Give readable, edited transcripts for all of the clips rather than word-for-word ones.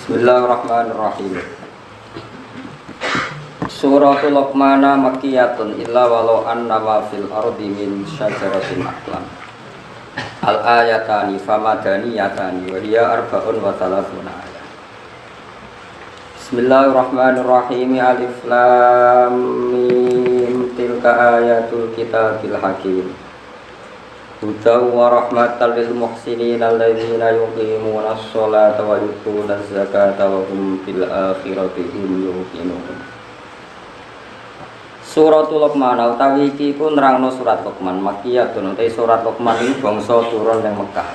Bismillahirrahmanirrahim. Suratul Luqman makkiyatun illa walau anna ma fil ardi min syajaratin aqlam. Al ayatani famadaniyatani wa hiya arba'un wa thalathuna ayat. Bismillahirrahmanirrahim. Alif lam mim tilka ayatul kitabil hakim. Hudaw wa rahmatan lil muhsinin alladzina yuqimuna as-sholata wa yu'tuna az-zakata wa hum bil akhirati hum yuqinun. Suratul Luqman utawi iki ku nerangno surat Luqman makkiyatun. Utai surat Luqman iki bangsa turun ning Mekah.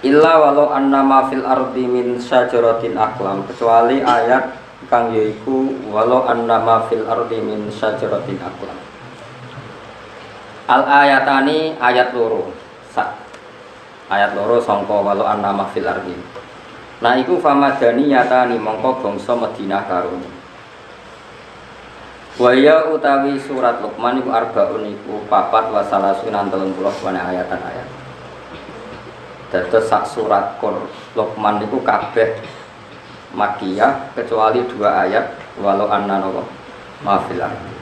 Illa walau anna ma fil ardi min syajaratin aqlam, kecuali ayat kang yaiku walau anna ma fil ardi min syajaratin aqlam. Al ayatani ayat loro. Ayat loro sangka walau anna ma fil ardi. Nah iku famadaniyatani mongko bangsa Madinah karo. Waya utawi surat Luqman iku arbaun iku papat wa salasunan 30 ayatan ayat. Dados sak surat Luqman iku kabeh Makkiyah kecuali 2 ayat walau anna ma fil ardi.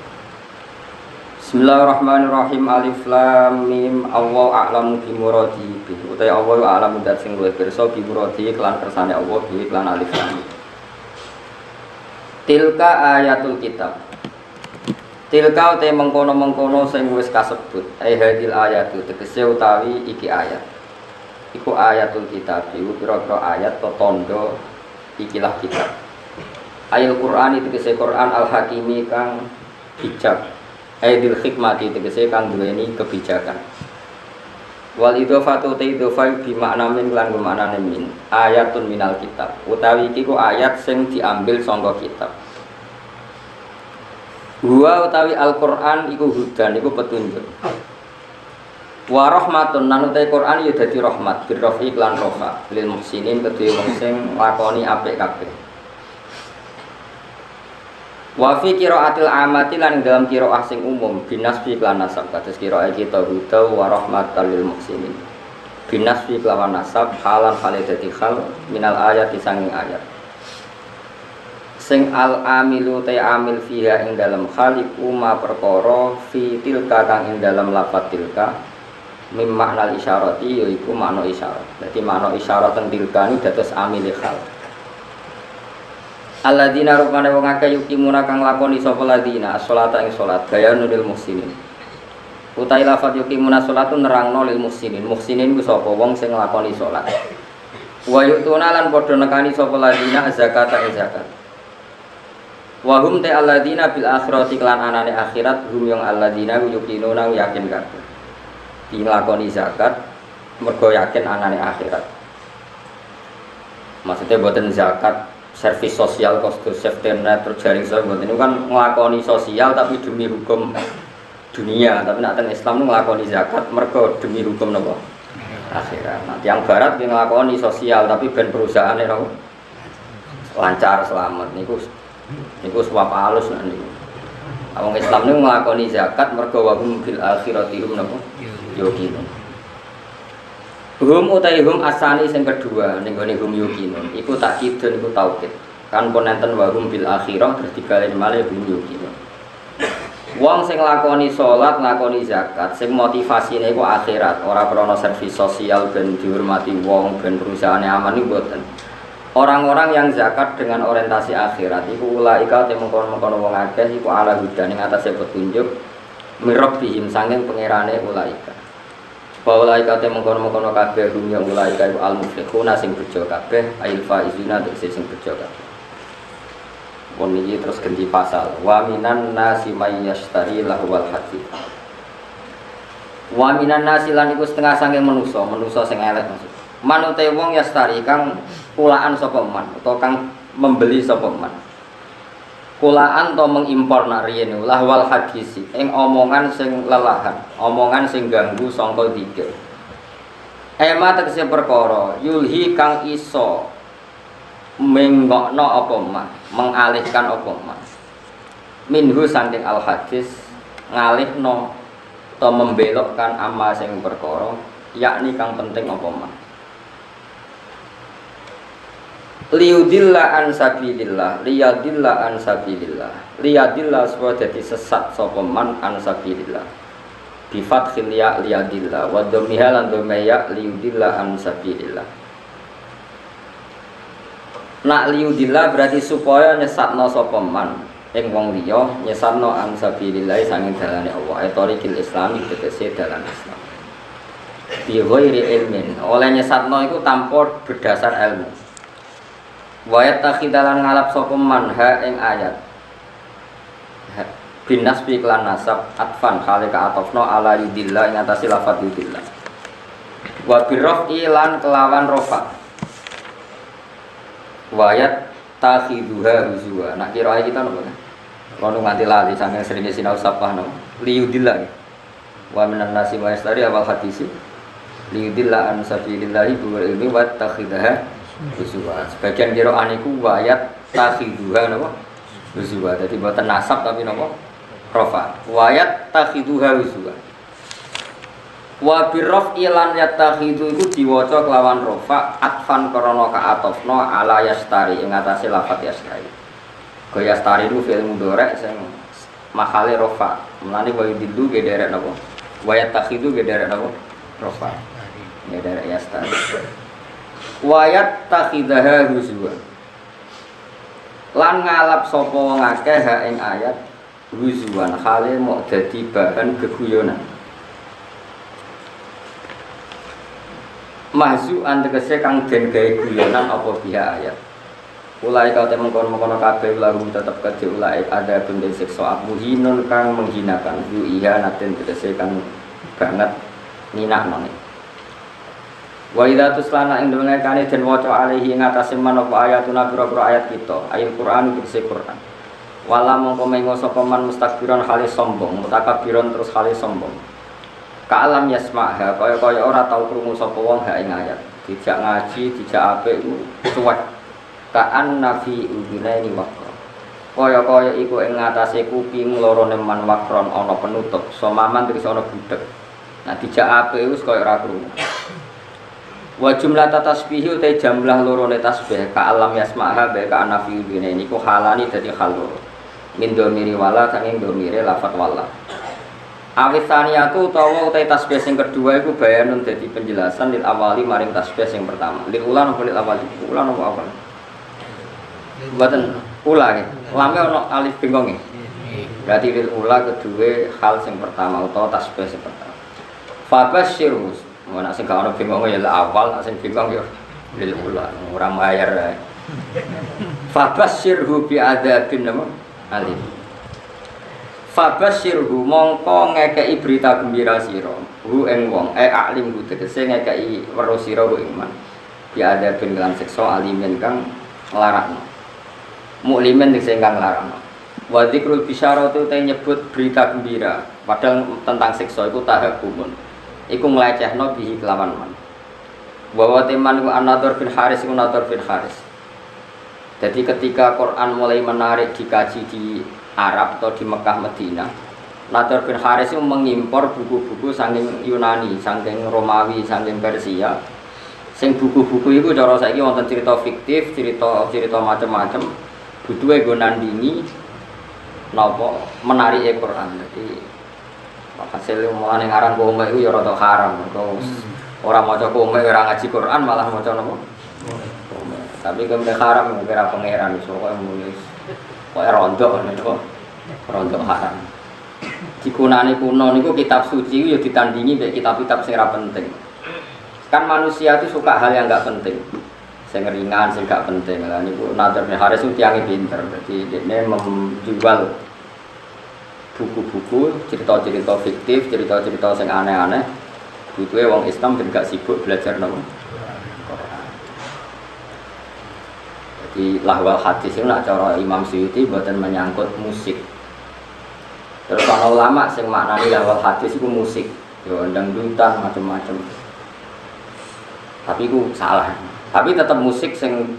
Bismillahirrahmanirrahim. Alif lam mim. Allah a'lamu bi muradi bi. Utai Allah a'lamu dat sing luwih pirsa bi muradi kelan kersane Allah bi kelan alif lam. Tilka ayatul kitab. Tilka utai mengkono-mengkono sing wis kasebut. Hadil ayatu tegese utawi iki ayat. Iku ayatul kitab. Iku pira-pira ayat to tandha ikilah kitab. Ayat Qur'an itu tegese Qur'an al-Hakimi kang bijak. Aidil hikmati tegese kang duweni kebijakan. Wal idhofatu ta idhofai bi makna min lan maknane min. Ayatun minal kitab. Utawi iki ku ayat sing diambil saka kitab. Wa utawi Al-Qur'an iku hudan iku petunjuk. Wa rahmatun lan utawi Qur'an ya dadi rahmat birrafi lan rafa lil muhsinin kedue wong sing lakoni apik kabeh. Wa fi qiraatil amati lan dalam qiraah sing umum binasbi lan nasab kados qiraah kita hudaw wa rahmatal lil muhsinin. Binasbi lawan nasab halan dadi hal minal ayati sanging ayat. Sing al amilu ta amil fiha ing dalam khaliqu ma perkara fi tilka kang ing dalam lafat tilka mim maknal isyarati yaiku makna isyarat. Dadi makna isyarat teng tilka ni dados amil hal. Alladzina rupane wong akeh yukimuna kang lakoni sapa ladina as-sholata ing salat gaya nuril muhsinin. Utai lafat yukimuna salatun nerangno lil muhsinin. Muhsinin ku sapa wong sing nglakoni salat. Wa yu'tuna lan padha nekani sapa ladina zakata ing zakat. Wa hum ta alladzina bil akhirati lan anane akhirat hum yang alladzina yuqinuna yakin kabeh. Dilakoni zakat mergo yakin anane akhirat. Maksudnya boten zakat servis sosial, kostus safety net, terjaring sahabat ini kan ngelakoni sosial tapi demi hukum dunia. Tapi nak teng Islam itu ngelakoni zakat mergo demi hukum nopo akhirat. Nah, yang barat yang ngelakoni sosial tapi ben perusahaan itu lancar selamat. Niku suap halus nanti. Orang Islam itu ngelakoni zakat mergo wahum bil akhirati hum nopo yuqinun. Hum utai hum asani sing kedua ning gone hum yuqinun iku takkidun iku taukid kan ponenten wa hum bil akhirah terus digalen malih hum yuqinun. Wong sing lakoni salat lakoni zakat sing motivasine iku akhirat ora krana servis sosial ben dihormati wong ben perusahaane aman iku mboten. Orang-orang yang zakat dengan orientasi akhirat iku ulaika te mengkono-mengkono wong akeh iku ala hudan ing atase petunjuk mirabbihim sanging pangerane ulaika. Bahwa kate mengkono-mengkono kabeh hum yang mulai kaya al-muflihuna sing bejo kabeh ail faizuna tegese sing bejo kabeh. Pun iki terus ganti pasal. Wa minan nasi may yashtari lahwal hadith. Wa minan nasi lan iku setengah saking manusa sing elek maksud. Manute wong yastari kang kulaan sapa man utawa kang membeli sapa man. Kulaan to mengimpor nak riyen lahwal hadisi ing omongan sing lelahan, omongan sing ganggu sangka dikir. Ema tegese perkara yulhi kang iso menggokno apa mah, mengalihkan apa mah. Minhu saking al hadis ngalihno to membelokkan amma sing perkara yakni kang penting apa mah. Liyudilla an sabilillah, liyadilla an sabilillah. Liyadilla supaya dadi sesat sapa man an sabilillah. Bi fathil ya liyadilla wa dhammiha lan dhammaya liyudilla an sabilillah. Nak liyudilla berarti supaya nyesatno sapa man ing wong liya nyesatno an sabilillah sanging dalane Allah. Etorikil Islam tegese dalan Islam. Bi ghairi ilmin, oleh nyesatno iku tanpa berdasar ilmu. Wayat takhidalan ngalap sapa man ha ing ayat binas bi iklan nasab atfan khalika atofno ala yudillah ing atase lafadz yudillah wa birrafi lan kelawan rafa wayat takhiduha huzwa nak kira kita napa kono nganti lali saking seringe sinau sapah no liyudillah wa minan nasi wa yastari awal hadis liyudillah an sabilillah bi ilmi wa takhidaha Huzwa. Sebagian qira'an iku wayat takhiduha napa? Huzwa. Dadi boten nasab tapi napa? Rafa. Wayat takhiduha huzwa. Wa birraf'i lan yatakhidu iku diwaca kelawan rafa atfan karana ka'atofna ala yastari ing atase lafaz yastari. Go yastari iku fi'il mudhari sing mahale rafa. Mulane wa yudillu ge derek napa? Wayat takhidu ge derek napa? Rafa. Ya derek yastari. Wayat takhidaha huzwa lan ngalap sapa wong akeh ha ing ayat huzwan khale mok dadi bahan geguyonan mahzu tegese kang den gawe guyonan apa biha ayat ulai kau temen kono kabeh lalu tetep kedhe ulai ada benda siksa muhinun kang menghinakan yu iya naten tegese kang banget ninakno. Wa idza tuslana ing dene kane den waca alaihi ing atase manapa ayatuna pira-pira ayat kita ayat Quran iki Quran wala mongko mengo sapa man mustakbiran khali sombong mutakabbiran terus khali sombong ka alam yasma'ha kaya ora tau krungu sapa wong ha ing ayat dijak ngaji dijak apik cuwek ka annafi udinaini waqra kaya iku ing atase kuping lorone man wakron ana penutup somaman terus ana budhek nah dijak apik wis kaya ora krungu. Wa jumlah tasbih uta jumlah lorone tasbih ka alam yasmaha ba ka anafi bine niku halani dadi hal loro min domiri wala saking domire lafat wala awisaniyatu utawa uta tasbih sing kedua iku bayanun dadi penjelasan lil awali maring tasbih sing pertama lil ulan apa lil awali ulan apa awal mboten ula nggih lame ana alif bengong nggih berarti lil ula kedua hal sing pertama utawa tasbih sing pertama fabasyirus mana sing gak ono bingung ya awal, sing bingung ya lil ula ora bayar. Fabasyirhu bi adzabin alim. Fabasyirhu mongko ngekeki berita gembira sira. Hu ing wong alim hu tegese ngekeki weruh sira ku iman. Bi adzabin lan siksa alimin kang nglarakno. Muklimin sing kang nglarakno. Wa dzikrul bisyaratu te nyebut berita gembira padahal tentang siksa iku tahakumun. Iku nglecehno bihi kelawan man. Bahwa teman ku An-Nadhr bin Haris iku Nadhr bin Haris. Jadi ketika Quran mulai menarik dikaji di Arab atau di Mekah Madinah, Nadhr bin Haris itu mengimpor buku-buku saking Yunani, saking Romawi, saking Persia. Sing buku-buku itu cara saiki wonten cerita fiktif, cerita macam-macam. Butuhe go nandingi napa menarike Quran. Jadi hasil mulane ngaran komik iku ya rada haram. Ora maca komik ora ngaji Quran malah maca napa? Komik. Tapi komik haram kira pangeran iso kok nulis. Kok rondo niku. Rondo haram. Dikunani kuno niku kitab suci ya ditandingi mek kitab-kitab sing ora penting. Kan manusia itu suka hal yang enggak penting. Sing ringan, sing enggak penting. Lah niku Nadhr bin Haris itu tiange pinter. Dadi dekne menjual buku-buku, cerita-cerita fiktif, cerita-cerita yang aneh-aneh. Butuhnya wong Islam dan gak sibuk belajar nama Quran. Jadi lahwal hadis itu nak cara Imam Suyuti buatan menyangkut musik. Terus kalau ulama yang maknani lahwal hadis itu musik, ya dangdutan macam-macam. Tapi itu salah. Tapi tetap musik yang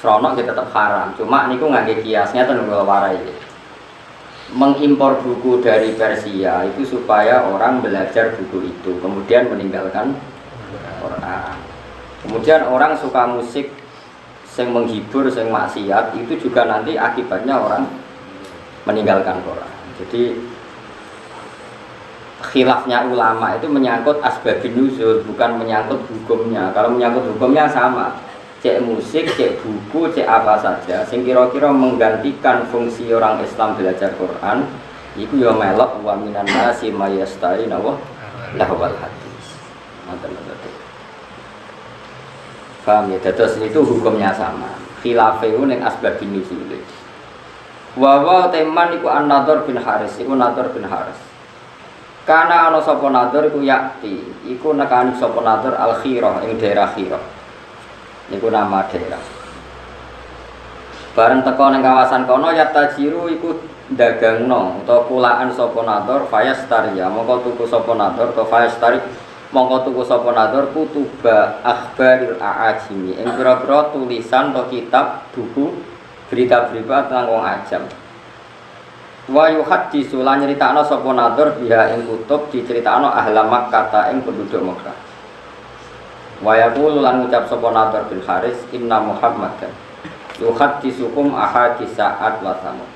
seronok tetap haram. Cuma niku ngangge kiasnya ten warai. Mengimpor buku dari Persia itu supaya orang belajar buku itu kemudian meninggalkan Quran. Kemudian orang suka musik sing menghibur, sing maksiat itu juga nanti akibatnya orang meninggalkan Quran. Jadi khilafnya ulama itu menyangkut asbabun nuzul, bukan menyangkut hukumnya. Kalau menyangkut hukumnya sama, cek musik, cek buku, cek apa saja sing kira-kira menggantikan fungsi orang Islam belajar Quran, itu ya melok wa minan nasi mayastari nawa lahwal hadis. Ngoten-ngoten. Paham ya? Terus itu hukumnya sama. Khilafeu ning asbabun nuzul. Wa teman iku An-Nadhr bin Haris, iku Nadhr bin Haris. Kana ana sapa Nadhr iku yakti, iku nekani sapa Nadhr Al-Khirah ing daerah Khirah. Niku nama daerah. Bareng teko ning kawasan kono yatajiru iku dagangno utawa kulaan sapa Nadhr fayastariya, mongko tuku sapa Nadhr to fayastari mongko tuku sapa Nadhr kutuba akhbaril aajimi ing pira-pira tulisan to kitab buku berita-berita tentang wong ajam. Wa yuhaddisu lan nyritakno sapa Nadhr biha ing kutub diceritakno ahla Makkah ing penduduk Makkah. Wa yaqulu lan ngucap sapa Nadhr bin Haris inna Muhammadan yuhaddisukum ahadits sa'at wa samud.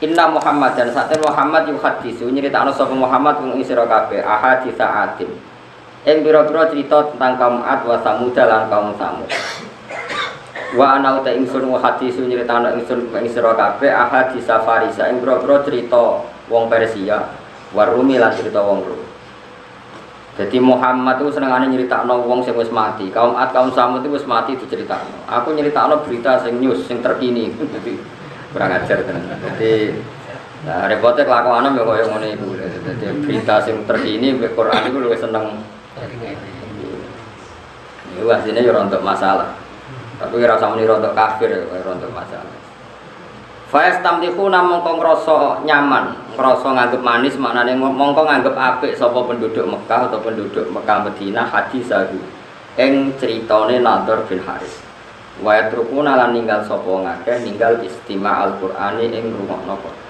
Inna Muhammadan saten Muhammad yuhaddisu nyritakno sapa Muhammad ing sira kabeh ahadits sa'atin. Ing pira-pira cerita tentang kaum Ad wa Samud lan kaum Samud. Wa ana uta ingsun wa hadisu nyritakno ingsun ing sira kabeh ahadits Farisa ing pira-pira cerita wong Persia, warumi lan cerita wong Rum. Jadi Muhammad itu senengane nyritakno wong sing wis mati. Kaum Ad, kaum Samud itu wis mati diceritakno. Aku nyritakno berita sing news sing terkini. Jadi kurang ajar tenan. Jadi nah repote kelakuane yo koyo ngene iku. Jadi berita sing terkini mek Quran iku luwih seneng. Iku asline yo untuk masalah. Tapi kira sama ini rontok kafir ya, rontok masalah. Faiz tamliku namong kong ngerasa nyaman, ngerasa nganggep manis, maknanya mongko nganggep apik sapa penduduk Mekah atau penduduk Mekah Madinah hadis sahu. Eng ceritane Nadhr bin Haris. Wa yatrukuna lan ninggal sapa ngakeh ninggal istima' Al-Qur'ani ing ngrungokno Quran.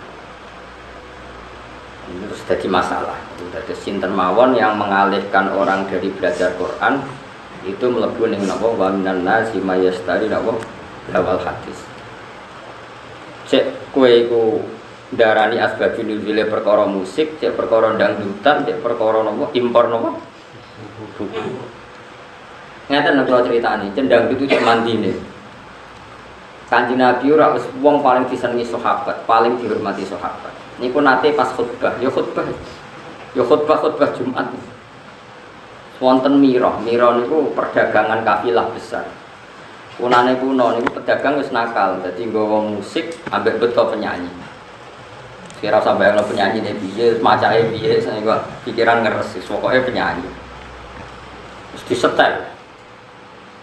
Ini terus jadi masalah. Jadi sinten mawon yang mengalihkan orang dari belajar Quran itu mlebu ning napa wa minan nasi mayastari napa lawal hadis. Cek kowe iku darani asbabun nuzule perkara musik, cek perkara dangdutan, cek perkara napa impor napa buku. Ngaten kula critani, cendang itu cek mandine. Kanjeng Nabi ora wis wong paling disenengi sahabat, paling dihormati sahabat. Niku nate pas khutbah, ya khutbah Jumat. Wonten Miro niku perdagangan kafilah besar. Kunane kuno niku pedagang wis nakal, dadi nggawa musik ambek beto penyanyi. Kira sampe ana penyanyi ne piye, macake piye, niku pikiran ngeres, pokoke penyanyi. Wis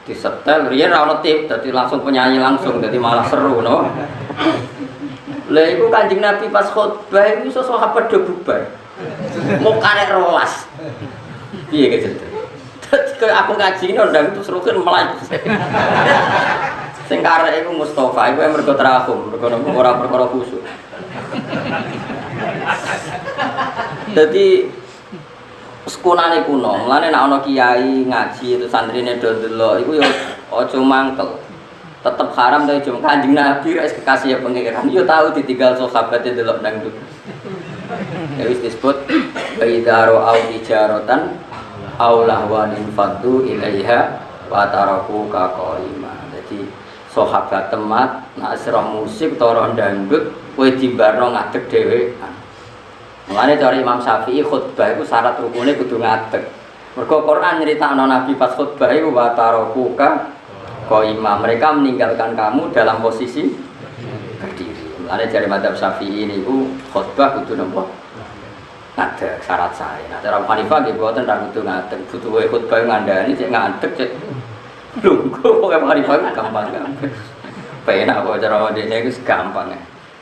disetel riyen ora ono tip, dadi langsung penyanyi langsung, dadi malah seru no. Lah iku Kanjeng Nabi pas khutbah iku iso sahabat do bubar. Mau karek rolas. Piye gitu. Terus aku ngaji ndang terus rukin melayu. Sing karek iku Mustofa, iku mergo terakhum, mergo ora perkara khusyuk. Dadi sekunane kuno, mulane nek ana kiai ngaji itu santrine do delok iku yo aja mangkel. Tetep haram to jum Kanjeng Nabi wis kekasih ya pengiran. Yo tahu ditinggal sahabat delok dangdut. Ya wis disebut baidaro au tijaratan aulah wanin fadu ilaiha wa taraku ka qaima. Jadi sahabat temat nek sira musik utawa dangdut kowe dimbarno ngadeg dhewean. Mulane cara Imam Syafi'i khutbah iku syarat rukune kudu ngadeg. Mergo Quran nyritakno Nabi pas khutbah iku wa taraku ka qaima. Mereka meninggalkan kamu dalam posisi berdiri. Mulane dari madzhab Syafi'i niku khutbah kudu napa? Ada syarat saya. Nah, cara Hanifah nggih mboten ra kudu ngadeg, butuh khutbah ngandani cek ngadeg cek lungguh kok Hanifah gampang kan. Penak kok cara dene iku gampang.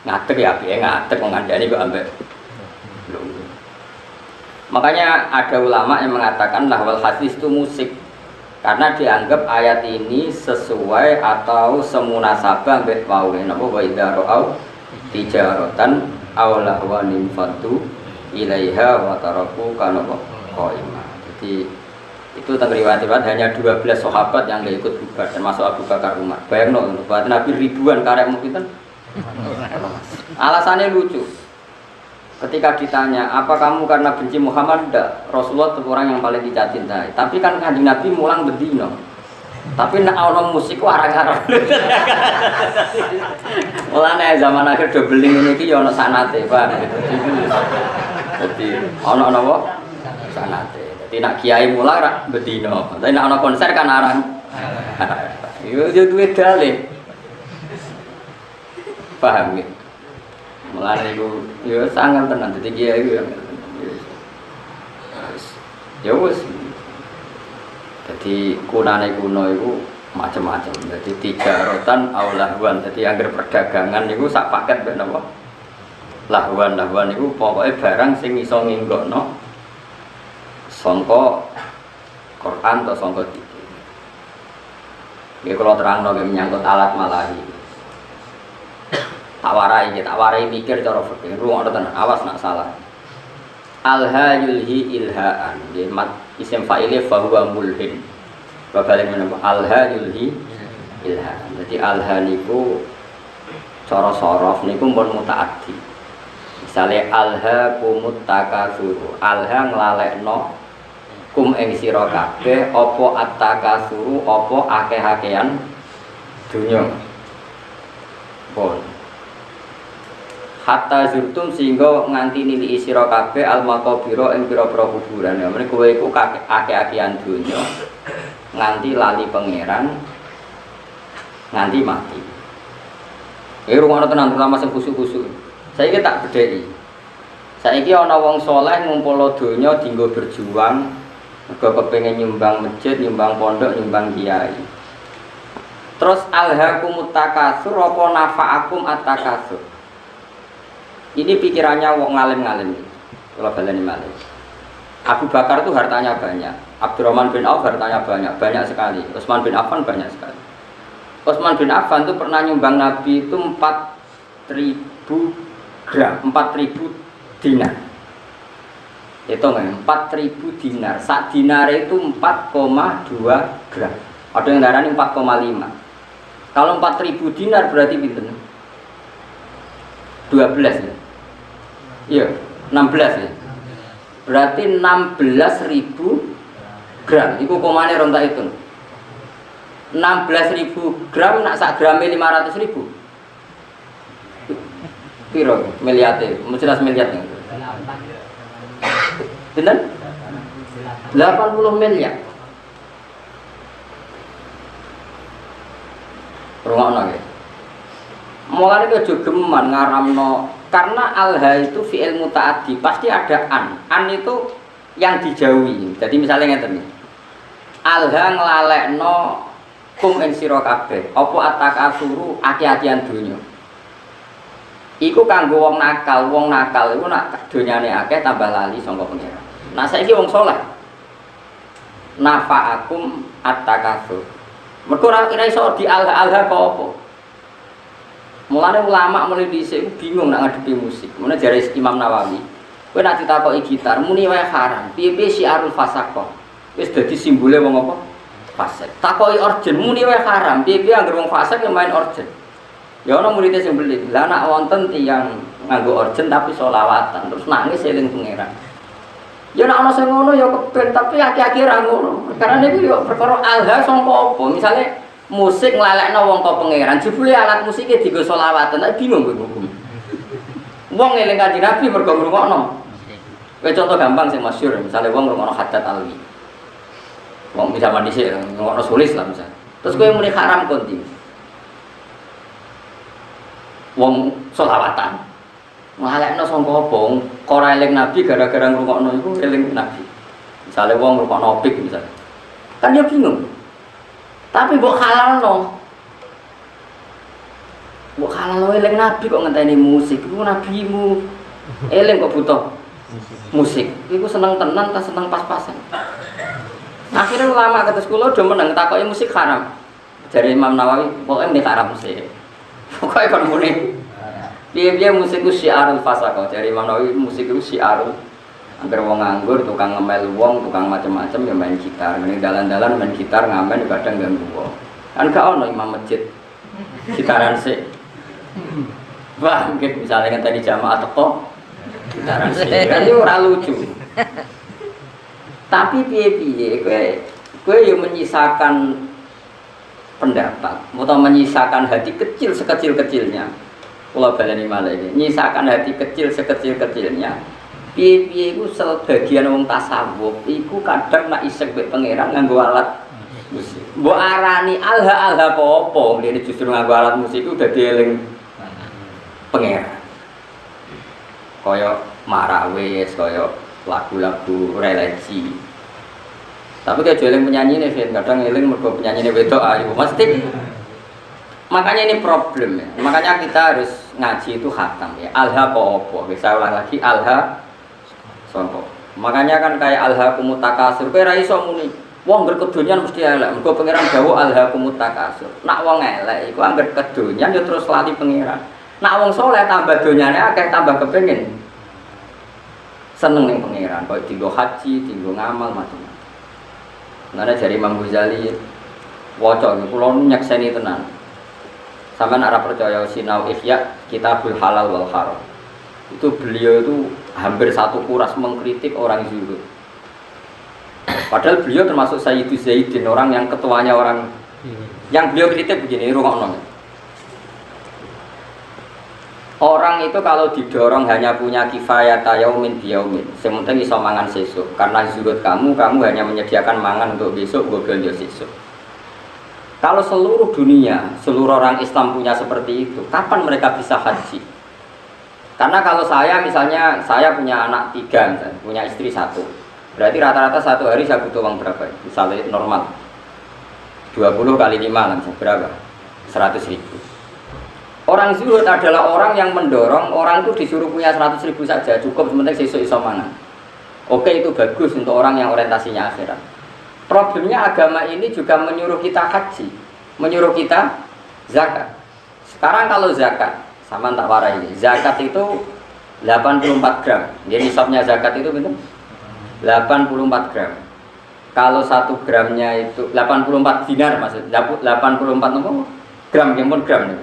Ngadeg ya piye ngadeg ngandani kok ambek lungguh. Makanya ada ulama yang mengatakan lahwal hadis itu musik karena dianggap ayat ini sesuai atau semunasabah ambek wae napa wa idza ra'au tijaratan aw lahwan fatu ilaiha wa taraku kana qaima. Jadi Itu riwayat hanya 12 sahabat yang nggak ikut bubar, termasuk Abu Bakar Umar. Bayangno, buat Nabi ribuan karek mungkin. Alasannya lucu. Ketika ditanya, apa kamu karena benci Muhammad? Tidak. Rasulullah itu orang yang paling dicintai. Tapi kan kanjeng Nabi mulang bedino. Tapi nak ono musik warang-warang. Mulane zaman akhir do beling ini ki ya ono sanate, Pak. Jadi ono napa? Sanate. Jadi nak kiai mulang ra bedino. Tapi nak ono konser kan arang. Yo duwe dalih. Paham ya? Mulane iku yo sangat tenan dadi kiai iku ya wis. Jadi kunane kuno itu macam-macam. Jadi tiga rotan aulahwan. Jadi anggar perdagangan itu sak paket mbek napa? Lahwan itu pokoknya barang sing iso nginggokno sangka Quran atau sangka dikir. Nggih kula terangno menyangkut alat malahi. Tak warai mikir cara fikih. Rungokno tenan, awas nak salah. Alha yulhi ilhaan, mat isim fa'ile fahuwa mulhin. Babale menapa alha yulhi ilhaan. Jadi alha niku cara sorof niku pun mutaaddi. Misale alha kumut takasuru, alha nglalekno kum ing sira kabeh apa at-takasuru apa akeh-akehan dunya. Pun hatta zurtum sehingga nganti nili sira kabeh al maqabira ing pira-pira kuburan. Ya meneh kowe iku akeh-akehan donya nganti lali pangeran nganti mati. Rungokno tenan terutama sing khusuk-khusuk. Saiki tak bedheki. Saiki ana wong saleh ngumpulno donya dienggo berjuang mergo kepengin nyumbang masjid, nyumbang pondok, nyumbang kiai. Terus alhaqumut takasur apa nafa'akum at-takasur. Ini pikirannya wong ngalim-ngalim. Kalau baleni malih. Abu Bakar itu hartanya banyak. Abdurrahman bin Auf hartanya banyak sekali. Utsman bin Affan banyak sekali. Utsman bin Affan itu pernah nyumbang Nabi itu 4.000 gram, 4.000 dinar. Hitung ya, 4.000 dinar. Sak dinar itu 4,2 gram. Ada yang darahnya 4,5. Kalau 4.000 dinar berarti pinten? 12 ya? Iya, 16 ya? Berarti 16.000 gram. Itu komane rontak itu 16.000 gram, nak sak gramnya 500.000. Piro miliate? Jelas miliat nih. Bener? 80 miliar. Rungokno nggih. Mulane aja geman ngaramno karena alha itu fi'il mutaaddi, pasti ada an. An itu yang dijauhi. Jadi misalnya ngeten iki. Alha nglalekno kum ing sira kabeh, apa atakasuru aki-akian donya. Iku kanggo wong nakal iku nak donyane akeh tambah lali sangka pengira. Nah saiki wong saleh nafa'akum at-takasur. Mergo ora iso di alha-alha apa. Mulane ulama mulai dhisik bingung nak ngadepi musik. Mulane jare Imam Nawawi, kowe nak ditakoki gitar muni wae haram. Piye-piye syiarul fasaqah. Wis dadi simbole wong apa? Fasik. Takoki orgen muni wae haram. Piye-piye anggere wong fasik yang main orgen. Ya ana murid sing beli. Lah nak wonten tiyang nganggo orgen tapi selawatan terus nangis eling pangeran. Ya nak ana sing ngono ya keben tapi aki-aki ra ngono. Karena niku yo perkara alha sangka apa? Misale musik nglalekno wong ka pangeran, jebule alat musike dienggo selawatan, tak bingung kowe hukum. Wong eling Kanjeng Nabi mergo ngrungokno. Kowe contoh gampang sing masyhur, misale wong ngrungokno Haddad Alwi. Wong zaman dhisik ngrungokno sulis lah misal. Terus kowe muni haram konti. Wong selawatan. Nglalekno sangka apa? Ora eling Nabi gara-gara ngrungokno iku eling Nabi. Misale wong ngrungokno opik misal. Kan dia bingung. Tapi mbok halalno. Mbok halalno eling Nabi kok ngenteni musik. Iku nabimu. Eling kok butuh musik. Iku seneng tenan ta seneng pas-pasan. Akhirnya ulama kados kula do meneng takoki musik haram. Jare Imam Nawawi, pokoke nek haram musik. Pokoke kon muni. Piye-piye musik ku syiarul fasaqah. Jare Imam Nawawi musik itu syiarul Angger wong nganggur, tukang ngemel wong, tukang macam-macam ya main gitar. Ning dalan-dalan main gitar ngamen kadang ganggu wong. Kan gak ono imam masjid gitaran sik. Wah, mungkin misalnya kan tadi jamaah teko gitaran sik. Kan itu ora lucu. Tapi piye-piye kowe yo menyisakan pendapat atau menyisakan hati kecil sekecil-kecilnya. Kula baleni malih iki, nyisakan hati kecil sekecil-kecilnya. Piye-piye iku sebagian wong tasawuf iku kadang nak isek mbek pangeran nganggo alat musik. Mbok arani alha-alha apa-apa, ngene justru nganggo alat musik iku dadi eling pangeran. Kaya marawis, kaya lagu-lagu religi. Tapi kayak jualan penyanyi nih, kadang eling mergo penyanyi ini wedok ayu, mesti. Makanya ini problem ya. Makanya kita harus ngaji itu khatam ya. Alha po-po, bisa ulang lagi alha sonko. Makanya kan kayak alha kumutakasur. Kayak raiso muni, wong berkedunyan mesti elek. Mergo pangeran dawuh alha kumutakasur. Nak wong elek, iku angger kedunyan ya terus lali pangeran. Nak wong soleh tambah donyane akeh tambah kepengin seneng ning pangeran. Kok dienggo haji, dienggo ngamal macam-macam. Nana dari Imam Ghazali waca iki kula nyekseni tenan. Sampeyan ora percaya sinau Ihya Kitabul Halal wal Haram. Itu beliau itu hampir satu kuras mengkritik orang zuhud. Padahal beliau termasuk Sayyidu Zaidin, orang yang ketuanya orang yang beliau kritik begini, rungokno. Orang itu kalau didorong hanya punya kifayat yaumin biyaumin, sementing iso mangan sesuk. Karena zuhud kamu hanya menyediakan mangan untuk besok, gue belanja sesuk. Kalau seluruh dunia, seluruh orang Islam punya seperti itu, kapan mereka bisa haji? Karena kalau saya misalnya, saya punya anak 3, misalnya, punya istri 1. Berarti rata-rata satu hari saya butuh uang berapa? Misalnya normal 20 kali 5, misalnya berapa? 100.000. Orang zuhud adalah orang yang mendorong orang itu disuruh punya 100.000 saja cukup, sementing sesuk iso mangan. Oke, itu bagus untuk orang yang orientasinya akhirat. Problemnya agama ini juga menyuruh kita haji, menyuruh kita zakat. Sekarang kalau zakat, sama tak parah ini, zakat itu 84 gram. Jadi nisabnya zakat itu betul 84 gram. Kalau 1 gramnya itu 84 dinar maksud, 84 nopo gram, pun gram nih.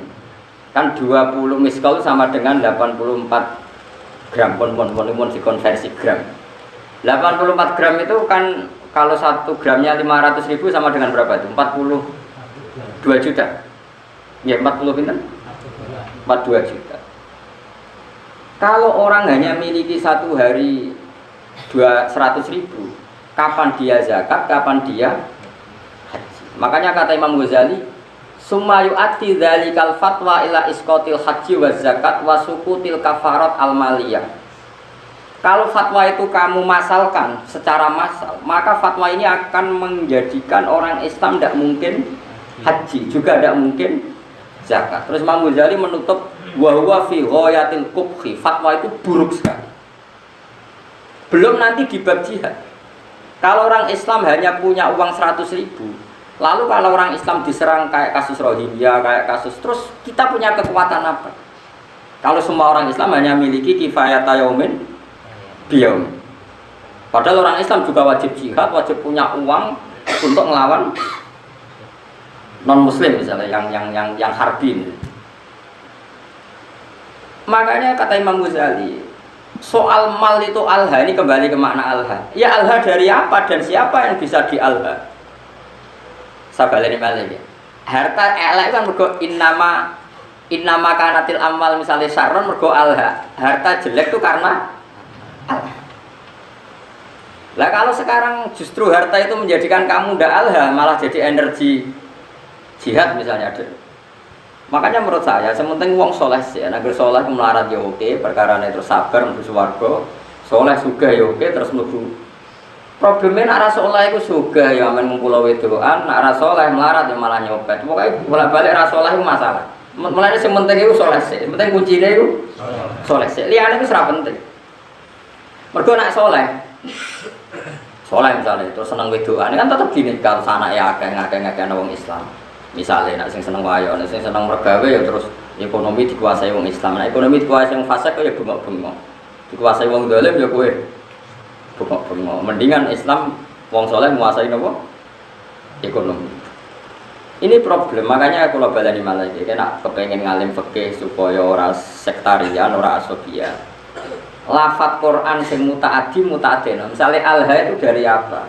Kan 20 miskal sama dengan 84 gram, pun dikonversi gram. 84 gram itu kan kalau 1 gramnya 500.000 sama dengan berapa itu? 42 juta. Ya 40 pinten? 42 juta. Kalau orang hanya miliki satu hari 100.000, kapan dia zakat, kapan dia haji? Makanya kata Imam Ghazali, summa yu'ati dzalikal fatwa ila isqatil haji wa zakat wa sukutil kafarat al maliyah. Kalau fatwa itu kamu masalkan secara massal, maka fatwa ini akan menjadikan orang Islam tidak mungkin haji, juga tidak mungkin zakat. Terus Imam Ghazali menutup wa huwa fi ghayatil qubhi, fatwa itu buruk sekali. Belum nanti di bab jihad. Kalau orang Islam hanya punya uang 100.000, lalu kalau orang Islam diserang kayak kasus Rohingya, kayak kasus, terus kita punya kekuatan apa? Kalau semua orang Islam hanya miliki kifayat yaumin biyaumin. Padahal orang Islam juga wajib jihad, wajib punya uang untuk melawan non-muslim misalnya yang harbi. Makanya kata Imam Ghazali, soal mal itu alha, ini kembali ke makna alha. Ya alha dari apa dan siapa yang bisa di alha? Sabaleni balik. Harta elek kan mergo innama kanatil amal misalnya saron mergo alha. Harta jelek itu karena alha. Lah kalau sekarang justru harta itu menjadikan kamu ndak alha, malah jadi energi jihad misalnya ada. Makanya menurut saya sementing wong soleh sih, agar soleh melarat ya oke, perkara itu sabar mlebu swarga, soleh sugih ya oke, terus mlebu. Problemnya nak rasa soleh itu sugih ya men ngumpul wedokan, nak rasa soleh melarat ya malah nyopet. Pokoke bolak-balik rasa soleh itu masalah. Mulane sing penting itu soleh sih, penting kuncine itu soleh sih. Liyane itu ora penting. Mergo nak soleh misalnya terus seneng wedokan kan tetep gini kalau anake akeh wong Islam. Misalnya nak sing seneng wayo, nak sing seneng mergawe ya terus ekonomi dikuasai wong Islam. Nah ekonomi dikuasai wong fasik ya bengok-bengok. Dikuasai wong dolim ya kowe bengok-bengok. Mendingan Islam wong soleh menguasai nopo ekonomi. Ini problem, makanya kalau balani malah iki nek kepengen ngalim fikih supaya ora sektarian, ora asobia. Lafat Quran sing mutaaddi mutaadin. Misalnya alha itu dari apa?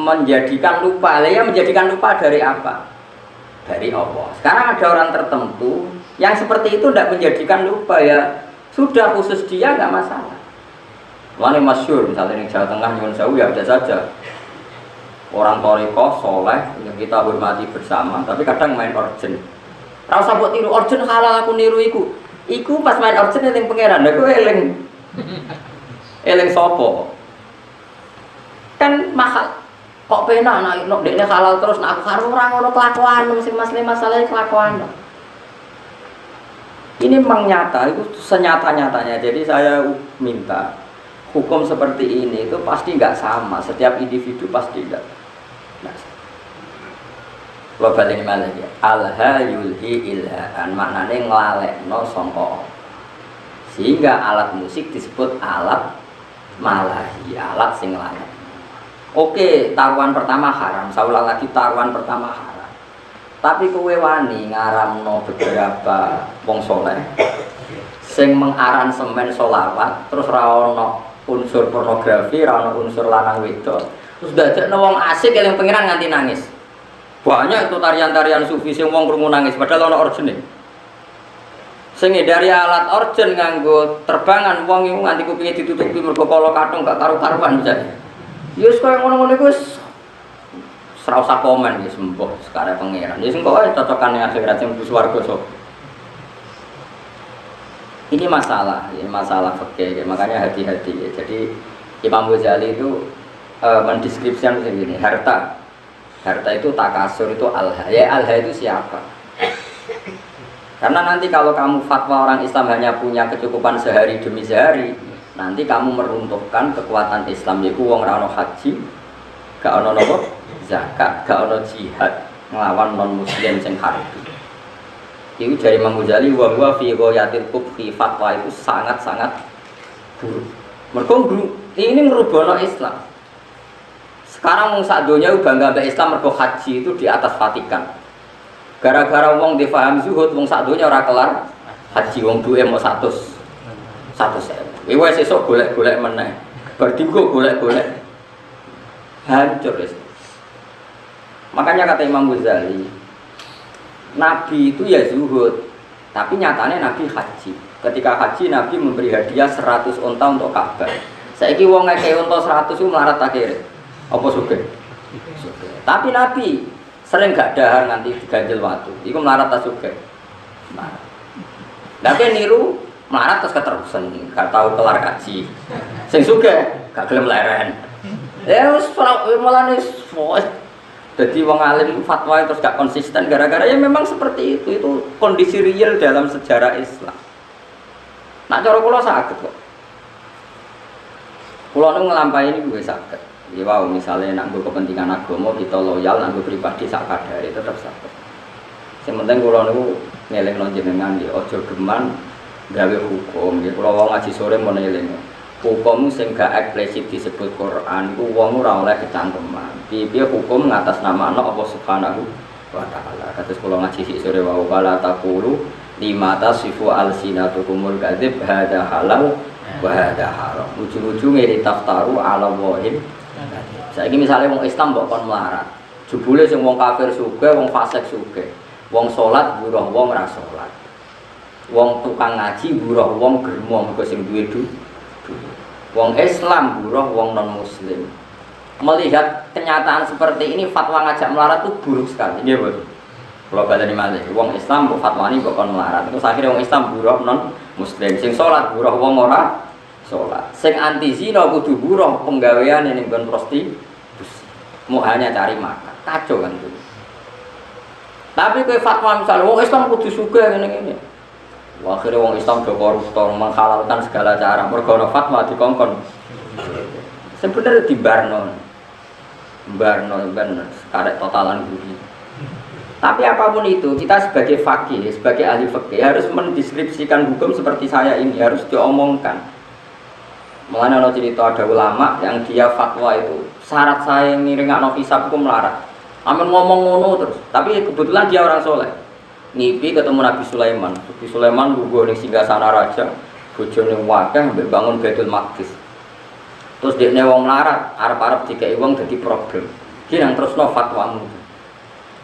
Menjadikan lupa. Ya menjadikan lupa dari apa? Dari Allah. Sekarang ada orang tertentu yang seperti itu tidak menjadikan lupa ya. Sudah khusus dia nggak masalah. Mana masyhur misalnya di Jawa Tengah nyuwun sewu ya ada saja. Orang toriko soleh yang kita hormati bersama, tapi kadang main orjen. Rasa buat tiru orjen halal aku niru iku. Iku pas main orjen eling pangeran, aku eling sopo. Kan mahal. Kok penak nak dekne halal terus nak aku karo ora ngono kelakuan mesti masalah kelakuan. Ini memang nyata, itu senyata-nyatanya. Jadi saya minta hukum seperti ini itu pasti nggak sama. Setiap individu pasti tidak. Nah, kalau balik malah ya, alha yulhi ilhaan maknanya nglalekno sangka. Sehingga alat musik disebut alat malahi, alat sing nglalek. Oke, taruhan pertama haram. Saya ulang lagi, taruhan pertama haram. Tapi kowe wani ngaramno beberapa wong soleh sing mengaransemen sholawat terus ra ono unsur pornografi, ra ono unsur lanang wedok. Terus dadekno wong asik eling pengiran nganti nangis. Banyak itu tarian-tarian sufi sing wong krungu nangis padahal ono orjene. Sing dari alat orjen nganggo terbangan wong iku nganti kupinge ditutupi mergo kala kathung gak karu-karuan misalnya. Ya wis koyo ngono-ngono iku wis ora usah komen wis mbok sekarang pangeran. Ya sing kok ae cocokane akhirat sing swarga sok. Ini masalah fikih. Makanya hati-hati ya. Jadi Imam Ghazali itu mendeskripsikan begini, harta itu takasur, itu alha. Ya alha itu siapa? Karena nanti kalau kamu fatwa orang Islam hanya punya kecukupan sehari demi sehari, nanti kamu meruntuhkan kekuatan Islam. Yaitu wong ra ono haji, gak ono nopo zakat, gak ono jihad nglawan non muslim sing harbi. Itu dari Imam Ghazali wa huwa fi ghayatil kubhi, fatwa itu sangat-sangat buruk. Mergo ini ngerubono Islam. Sekarang wong sak donya bangga mbek Islam mergo haji itu di atas Vatikan. Gara-gara wong difaham zuhud wong sak donya ora kelar haji, wong duwe mau 100. Wis esuk golek-golek meneh. Bar dinggo golek-golek. Hancur wis. Makanya kata Imam Ghazali, Nabi itu ya zuhud, tapi nyatanya Nabi haji. Ketika haji Nabi memberi hadiah 100 unta untuk Ka'bah. Saiki wong ngekek unta 100 itu melarat akhir. Apa sugih? Sugih. Tapi Nabi sering gak dahar nganti diganjel watu. Iku melarat ta sugih? Melarat. Tapi niru melarat terus keterusan, gak tahu kelar kaji. Sing sugih gak gelem leren. Ya wis mulane jadi wong alim fatwa terus gak konsisten gara-gara ya memang seperti itu kondisi real dalam sejarah Islam. Nak cara kula saged kok. Kula nu nglampahi ini gue saged. Ya wow, misalnya nak nggo kepentingan agama kita loyal, nak nggo pribadi sak kadare tetep saged. Sing penting kula niku ngelingno jenengan ya aja geman gawe hukum. Ya kula wong ngaji sore mun eling. Hukum sing gak eksplisit disebut Quran iku wong ora oleh kecangkeman. Piye hukum ngatasnamakan Allah Subhanahu wa taala. Kados kula ngaji sik sore wa wala taqulu lima tasifu alsinatukumul kadzib hadza halal wa hadza haram. Ujung-ujunge ditaftaru ala wahid. Saiki misale wong Islam mbok kon melarat. Jebule sing wong kafir sugih, wong fasik sugih. Wong salat buruh wong ora salat. Wong tukang ngaji buruh wong germo mergo sing duwe wong Islam buruh wong non muslim. Melihat kenyataan seperti ini fatwa ngajak melarat itu buruk sekali. Nggih, Bu. Kalau baleni malih, wong Islam kok fatwani kok kon melarat. Terus akhirnya wong Islam buruh non muslim. Sing salat buruh wong ora salat. Sing anti zina kudu buruh penggawean ning nggon prostitusi. Mau hanya cari makan. Kacau kan itu. Tapi kowe fatwa misal wong Islam kudu sugih ngene-ngene. Akhirnya wong Islam do koruptor menghalalkan segala cara. Mergo ana fatwa dikongkon. Sebenarnya di Barno bener karek totalan budi. Tapi apapun itu, kita sebagai fakih, sebagai ahli fikih harus mendeskripsikan hukum seperti saya ini, harus diomongkan. Mulanya ada cerita ada ulama yang dia fatwa itu syarat saya ngiringakno hisab itu melarat. Amin ngomong ngono terus. Tapi kebetulan dia orang soleh. Ngipi ketemu Nabi Sulaiman. Nabi Sulaiman lugu ning singgasana raja, bojone wakeh mbek bangun Baitul Maqdis. Terus dekne wong melarat, arep-arep dikei wong dadi problem. Ki nang terusno fatwamu.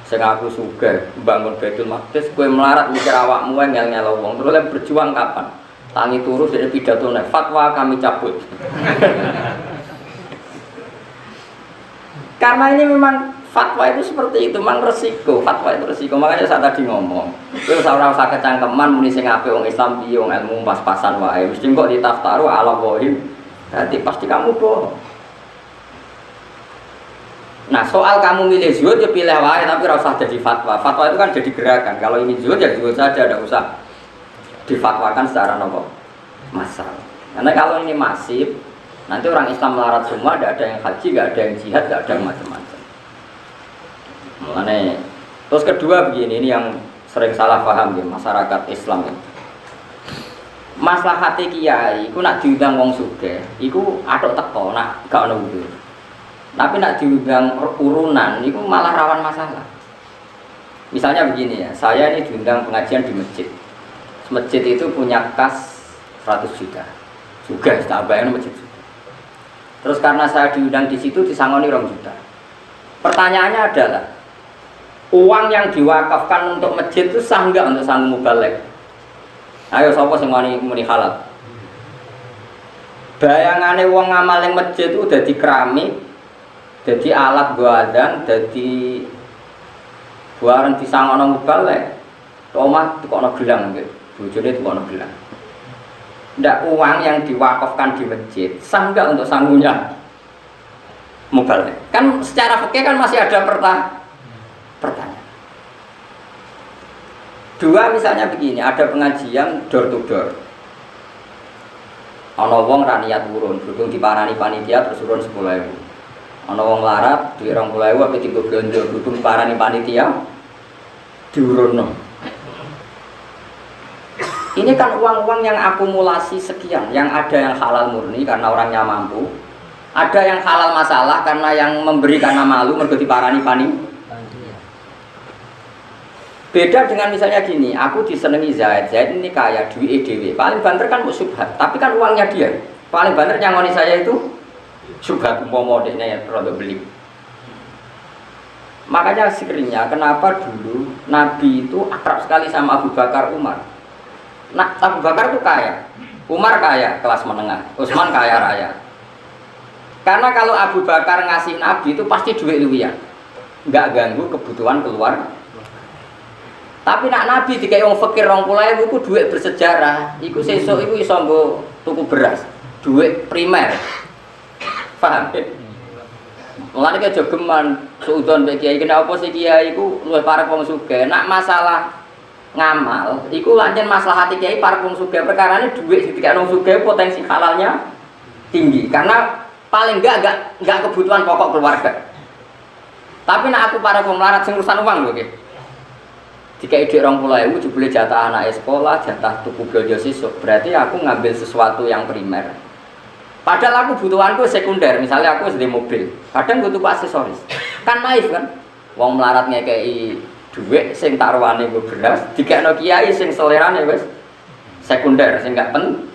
Sing aku sugih bangun Baitul Maqdis, kowe melarat mikir awakmu ngel-ngelo wong. Terus lek berjuang kapan? Tangi turu dari pidato fatwa kami cabut. Karena ini memang fatwa itu seperti itu, memang resiko. Fatwa itu resiko. Makanya saya tadi ngomong, itu seorang usah kecangkeman muni sing apik wong Islam piye wong ilmu pas-pasan wae. Mesti kok ditaftaru ala wahim. Berarti pasti kamu bohong. Nah, soal kamu milih zuhud ya pilih wae tapi ora usah jadi fatwa. Fatwa itu kan jadi gerakan. Kalau ini zuhud ya zuhud saja, tidak usah difatwakan secara nopo masal. Karena kalau ini masif, nanti orang Islam melarat semua, tidak ada yang haji, tidak ada yang jihad, tidak ada yang macam-macam. Makanya, terus kedua begini, ini yang sering salah paham ya masyarakat Islam ya. Maslahate kiai, iku nak diundang wong sugih, iku atok teko, nak gak ono wudu. Tapi nak diundang urunan, iku malah rawan masalah. Misalnya begini ya, saya ini diundang pengajian di masjid. Masjid itu punya kas 100 juta juga, tambahin masjid juga. Terus karena saya diundang di situ disangoni 2 juta. Pertanyaannya adalah uang yang diwakafkan untuk masjid itu sah enggak untuk sanggup mubalek? Ayo sapa sing muni halal? Bayangane wong ngamal ning masjid itu dadi keramik, dadi alat buatan, dadi barang disangono mubalek. Omah tukono gelang nggih. Bojone tukono gelang. Ndak uang yang diwakafkan di masjid sah enggak untuk sanggupnya mubalek? Kan secara fikih kan masih ada pertanyaan. Dua misalnya begini, ada pengajian door to door. Ana wong ra niat urun, berhubung diparani panitia terus urun 10.000. Ana wong larat duit 20.000 apa digo blonjo, berhubung diparani panitia diurunno. Ini kan uang-uang yang akumulasi sekian, yang ada yang halal murni karena orangnya mampu, ada yang halal masalah karena yang memberi karena malu mergo diparani panitia. Beda dengan misalnya gini, aku disenengi Zaid ini kaya duit EDW, paling banter kan subhat, tapi kan uangnya dia. Paling banter nyangoni saya itu subhat, umpama dekne produk beli. Makanya seringnya kenapa dulu Nabi itu akrab sekali sama Abu Bakar Umar. Nah, Abu Bakar itu kaya, Umar kaya, kelas menengah, Utsman kaya raya. Karena kalau Abu Bakar ngasih Nabi itu pasti duit luwian, nggak ganggu kebutuhan keluar. Tapi nak Nabi dikai wong fakir 20.000 itu duit bersejarah. Iku sesuk iku iso nggo tuku beras, duit primer. Paham ya? Mulane ki aja geman suudon mbek kiai, kenapa sih kiai iku luwih parek wong sugih. Nak masalah ngamal, iku lancen maslahati kiai parek wong sugih. Perkarane duit dikai wong sugih potensi halalnya tinggi. Karena paling enggak kebutuhan pokok keluarga. Tapi nak aku parek wong melarat sing urusan uang lho nggih. Jika ide 20.000 jebule jatah anak sekolah, jatah tuku belanja sisuk, berarti aku ngambil sesuatu yang primer. Padahal aku butuhanku sekunder, misalnya aku sedih mobil, kadang butuh aksesoris. Kan naif kan? Wong melarat ngekei duit, sing taruhane gue beras, dikekno kiai sing selerane wis sekunder, sing gak penting.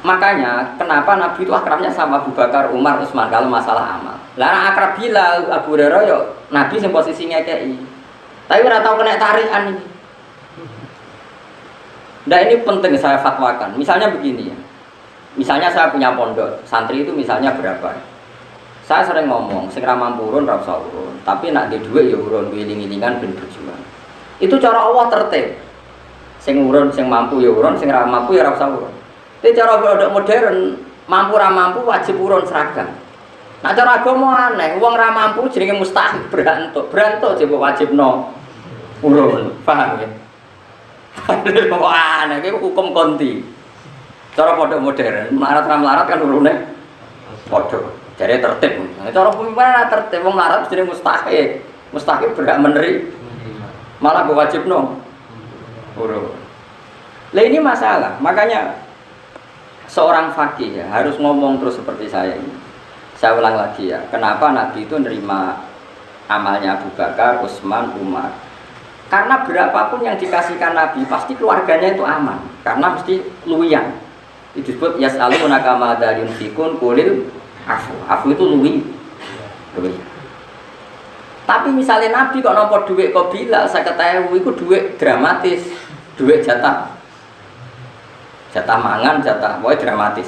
Makanya kenapa Nabi itu akrabnya sama Abu Bakar, Umar, Utsman kalau masalah amal. Lah akrab Bilal, Abu Hurairah yo Nabi sing posisinya KI. Tapi ora tau kena tarikan ini. Nah ini penting saya fatwakan. Misalnya begini ya. Misalnya saya punya pondok, santri itu misalnya berapa? Saya sering ngomong, sing ra mampu urun ra usah urun, tapi nak di dhuwit ya urun wiling-wilingan ben berjuang. Itu cara Allah tertib. Sing urun, sing mampu ya urun, sing ra mampu ya ra usah urun. Tapi cara pondok modern, mampu ra mampu wajib urun seragam. Nah cara agama aneh, wong ra mampu jenenge mustahil berantuk jebul wajibno urun. Paham ya? Kok aneh iki hukum konti. Cara pondok modern, melarat ra melarat kan urune padha. Jare tertib. Cara pemimpin tertib wong melarat jenenge mustahil. Mustahil berhak meneri. Malah wajibno urun. Lah ini masalah, makanya seorang fakih ya harus ngomong terus seperti saya ini. Saya ulang lagi ya, kenapa Nabi itu nerima amalnya Abu Bakar, Utsman, Umar? Karena berapapun yang dikasihkan Nabi pasti keluarganya itu aman, karena mesti luwian. Itu disebut yas'alunaka madza yunfikun qulil afu. Afu itu luwi. Tapi misalnya Nabi kok nampa duit kok Bilal 50.000 itu duit dramatis, duit jatah mangan, jatah pokoknya dramatis.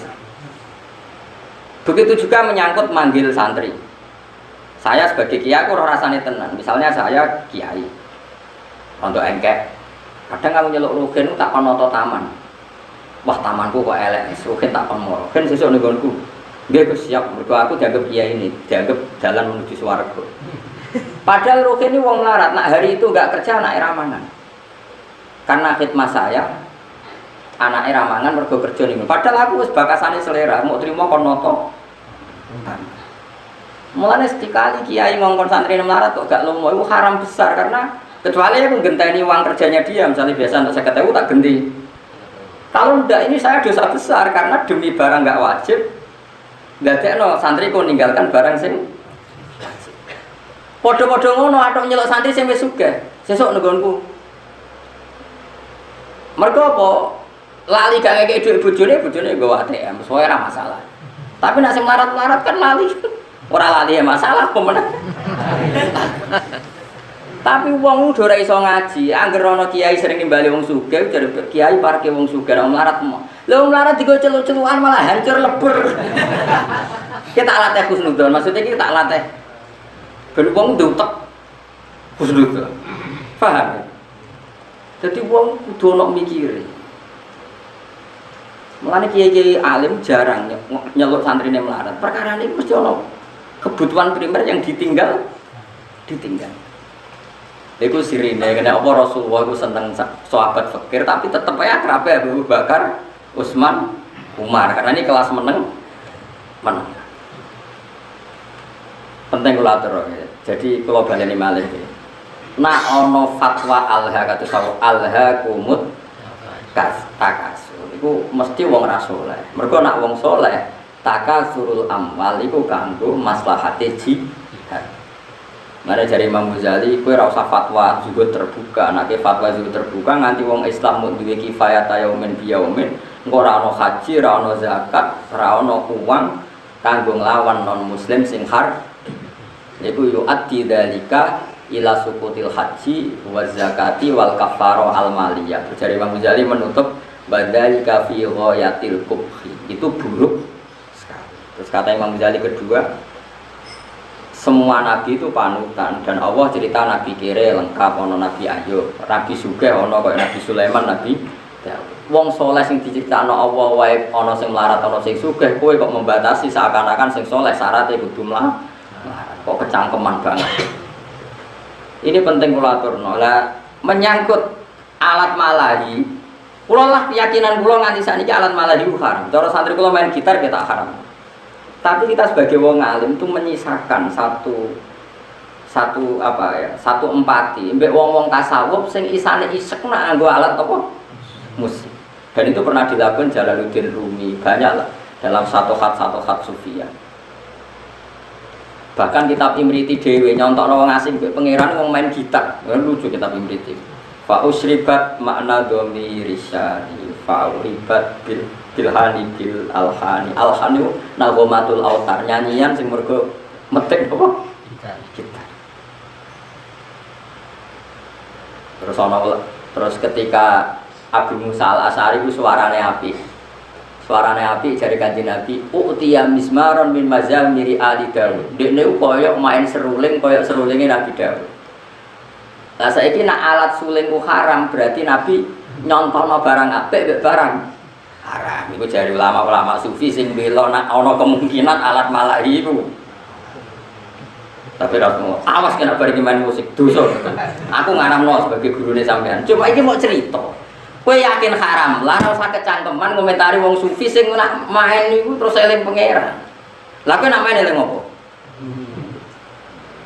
Begitu juga menyangkut manggil santri. Saya sebagai kiai aku rasane tenan. Misalnya saya kiai untuk engkek. Kadang kamu nyeluk rugen tak penoto taman. Wah tamanku kok elek, rugen tak pemoro. Kan sesuk ning nggonku. Nggih Gus siap, mergo aku dianggap kiai ini, dianggap jalan menuju swarga. Padahal rugen ini wong melarat, nak hari itu enggak kerja anak ramangan. Karena khidmat saya anak ramangan mergo kerja ning. Padahal aku wis bakasane selera, mau trimo kon noto. Mulane sekali kiai ngongkon santri melarat kok gak lomo itu haram besar karena kecuali aku genteni uang kerjanya dia misalnya biasa untuk 50.000 tak genti. Kalau ndak ini saya dosa besar karena demi barang gak wajib ndadekno santri ku ninggalkan barang sing wajib. Padha-padha ngono atok nyeluk santri sing wis sugih. Sesuk nggonku. Mergo apa? Lali gak ngekek dhuwit bojone nggawa ATM, soalnya ora masalah. Tapi nek sing melarat-melarat kan lali. Ora lali ya masalah pemenang. Tapi wong udah ora iso ngaji, angger ana kiai sering nimbali wong sugih, jare kiai parke wong sugih ora melarat mo. Lha wong melarat digo celuk-celukan malah hancur lebur. Kita tak latih husnudzon, maksudnya kita tak latih. Ben wong ndutek husnudzon. Paham? Jadi wong kudu ana mikire. Mulane kiai-kiai alim jarang nyeluk santrine melarat. Perkara ini mesti ana kebutuhan primer yang ditinggal. Iku sirine kena apa Rasulullah iku seneng sahabat fakir tapi tetep ae akrabe Abu Bakar, Utsman, Umar karena ini kelas meneng. Penting kula atur ya. Jadi kula baleni malih iki. Nak ana fatwa alha kados alha kumut takasur. Iku mesti wong ra saleh. Mergo nak wong saleh takasurul amwal iku kanggo maslahate jihad. Mare jare Imam Ghazali kowe ora usah fatwa juga terbuka, nek fatwa juga terbuka nganti wong Islam mung duwe kifayah yaumin biyaumin, engko ora ana haji, ora ana zakat, ora ana uang kanggo nglawan non muslim sing har. Iku yo addi dalika ila sukutil haji wa zakati wal kafarah al maliyah. Jare Imam Ghazali menutup badalika fi ghayatil kubhi. Itu buruk sekali. Terus kata Imam Ghazali kedua, semua nabi itu panutan dan Allah cerita nabi kere lengkap ono nabi Ayub, nabi Sugih ono kaya nabi Sulaiman, nabi Daud. Wong soleh sing diciptakno Allah wae ono sing melarat ono sing sugih, kowe kok membatasi seakan-akan sing soleh syaratnya kudu melarat. Kok kecangkeman banget. Ini penting kula aturno. Lah menyangkut alat malahi, kula lah keyakinan kula nganti sakniki alat malahi haram. Cara santri kula main gitar kita haram. Tapi kita sebagai wong alim itu menyisakan satu empati. Mbek wong-wong tasawuf sing isane isek nak nganggo alat apa? Musik. Dan itu pernah dilakukan Jalaluddin Rumi banyak lah dalam satu khat sufiyah. Bahkan kitab Imriti dhewe nyontokno wong asing mbek pangeran wong main gitar. Lucu kitab Imriti. Fa usribat makna dhamiri risyadi fa uribat bilhani bil alhani nagomatul autar nyanyian sing mergo metik apa? Gitar. Terus ketika Abu Musa al-Asy'ari ku suarane apik. Suarane apik jare Kanjeng Nabi, "Utiya mismaron min mazamiri ali Daud." Dekne koyo main seruling koyo serulinge Nabi Daud. Lah saiki nek alat suling ku haram berarti Nabi nyontono barang apik mek barang haram. Iku jare ulama-ulama sufi sing bela nek ana kemungkinan alat malahi iku. Tapi rasmu awas kena bareng main musik dosa. Aku ngaramno sebagai gurune sampean. Cuma iki mau cerita. Kowe yakin haram? Lah ora usah kecangkeman komentari wong sufi sing nak main niku terus eling pangeran. Lah kowe nak main eling opo?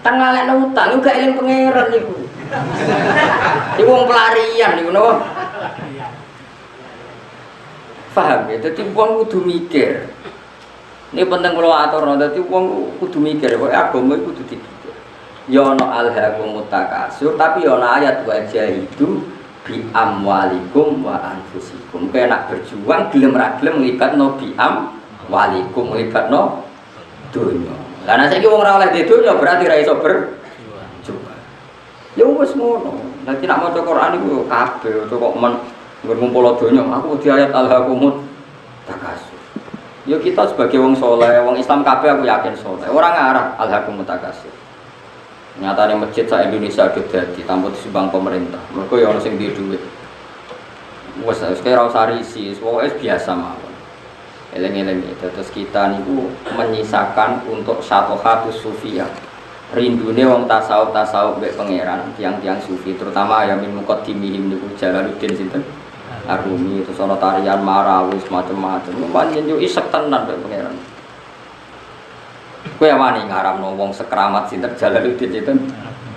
Kan ngalekno utang gak eling pangeran niku. Iku wong pelarian niku napa? Paham ya? Jadi wong kudu mikir. Ini penting kalau atur, jadi wong kudu mikir. Pokoknya agama itu kudu dipikir. Ya ana alhaakumut takasur, tapi ya ana ayat wajah itu bi amwalikum wa anfusikum. Kayak nak berjuang gelem ra gelem nglibatno bi amwalikum nglibatno dunya. Lah nek saiki wong ora oleh di dunya berarti ra iso berjuang. Ya wis ngono. Nanti nak maca Quran iku kabeh kok men ngumpul donya. Aku di ayat alhaakumut takasur. Ya kita sebagai wong soleh, wong Islam kabeh aku yakin soleh. Orang ngarah alhaakumut takasur. Nyatane masjid sak Indonesia ada dadi tanpa disumbang pemerintah. Mergo ya ono sing duwe dhuwit. Wes kaya ora usah risi, pokoke biasa mawon. Eleng-eleng terus kita niku menyisakan untuk syatohatus sufiyah. Rindune wong tasawuf mbek pangeran, tiang-tiang sufi terutama ya min muqaddimihim niku Jalaluddin sinten Arumi, terus ana tarian marawis macam-macam. Pancen yo isek tenan mbek pangeran. Kowe wani ngaramno wong sekramat sinten Jalaluddin sinten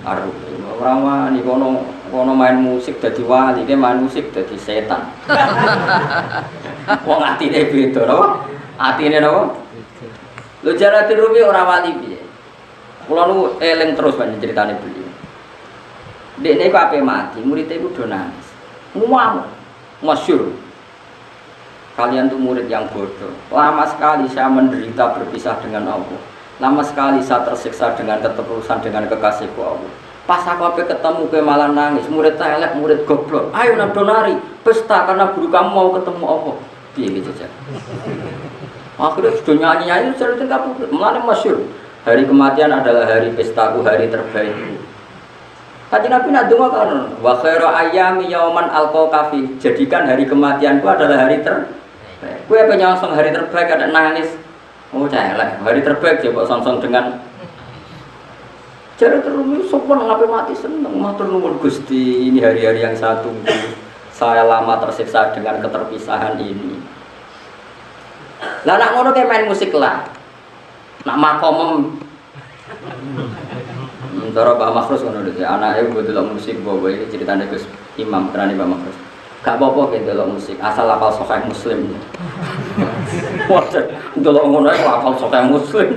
Arumi. Ora wani kono main musik dadi wali, ke main musik dadi setan. Wong atine beda napa? Atine napa? Lho Jalaluddin Rumi ora wali piye? Kula nu eling terus banyak ceritane beliau. Dekne iku ape mati, murid iku do nangis. Ngomong masyhur. Kalian tuh murid yang bodoh. Lama sekali saya menderita berpisah dengan Allah. Lama sekali saya tersiksa dengan keterusan dengan kekasihku Allah. Pas aku ape ketemu ke malah nangis. Murid elek, murid goblok. Ayo nak donari pesta karena guru kamu mau ketemu Allah. Piye gitu aja. Akhirnya sudah nyanyi-nyanyi cerita kabeh. Mulane masyhur. Hari kematian adalah hari pestaku, hari terbaikku. Tadi Nabi nak donga kan, wa khairu ayyami yauman alqa fi. Jadikan hari kematianku adalah hari terbaik. Kowe apa nyongsong hari terbaik ada nangis. Oh celek, hari terbaik coba songsong dengan cara terus sopan ngapain mati seneng, matur nuwun Gusti, ini hari-hari yang saya tunggu. Saya lama tersiksa dengan keterpisahan ini. Lah nak ngono kayak main musik lah. Nak makomem cara Mbak Makhrus ngono lho, anake mbok delok musik bawa iki ceritane Gus Imam kerane Mbak Makhrus. Gak apa-apa ki delok musik, asal hafal Sahih Muslim. Wah, delok ngono ae hafal Sahih Muslim.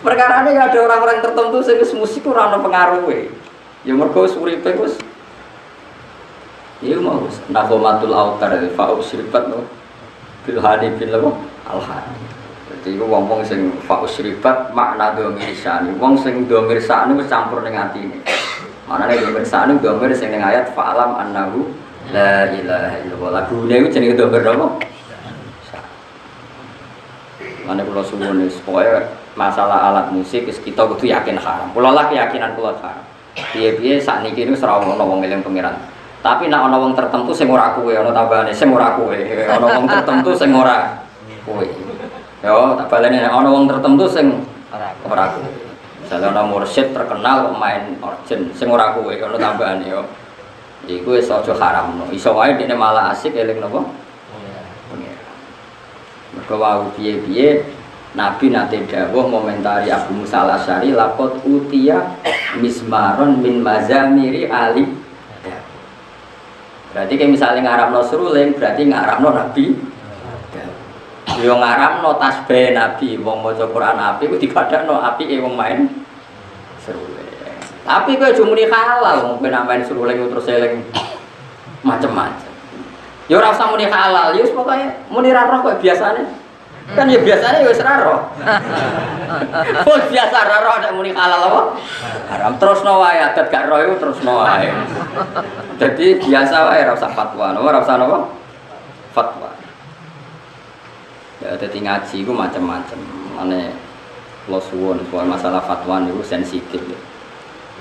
Perkarane ada orang-orang tertentu sing wis musik ora ono pengaruhe. Ya mergo uripe wis iya mau nagomatul autar fa usribat no bil hadi bil al-hadi. Jadi wong-wong sing fausribat makna domir sani. Wong sing domir sani wis campur ning atine. Manane domir sani domir sing ning ayat fa'alam annahu la ilaha illallah. Lagune iku jenenge domir napa? Mane kula suwun wis pokoke masalah alat musik wis kita kudu yakin haram. Kula lah keyakinan kula haram. Piye-piye sakniki niku ora ono wong eling pangeran. Tapi nek ana wong tertentu sing ora kuwe, ana tambahane sing ora kuwe. Ana wong tertentu sing ora kuwe. Yo, tak baleni ana wong tertentu sing ora kuwe. Misale ana mursyid terkenal kok main organ sing ora kuwe ana tambahane yo. Iku wis aja haramno. Iso wae dekne malah asik eling napa? Pengen. Mergo wau piye-piye Nabi nate dawuh momentari Abu Musa Al-Asy'ari laqad utiya mismaron min mazamiri ali. Berarti kayak misalnya ngarapno seruling berarti ngarapno Nabi. Yo ngaramno tasbih Nabi, wong maca Quran api ku dipadakno apike wong main seruling. Tapi kowe aja muni halal wong kowe main seruling terus eling macem-macem. Ya ora usah muni halal, ya wis pokoke muni ra roh kok biasane. Kan ya biasane ya wis ra roh. Wong biasa ra roh nek muni halal apa? Haram terusno wae adat gak roh iku terusno wae. Jadi biasa wae ora usah fatwa, ora usah napa? Fatwa. Ya dadi ngaji iku macam-macam. Mane kula suwun soal masalah fatwa niku sensitif.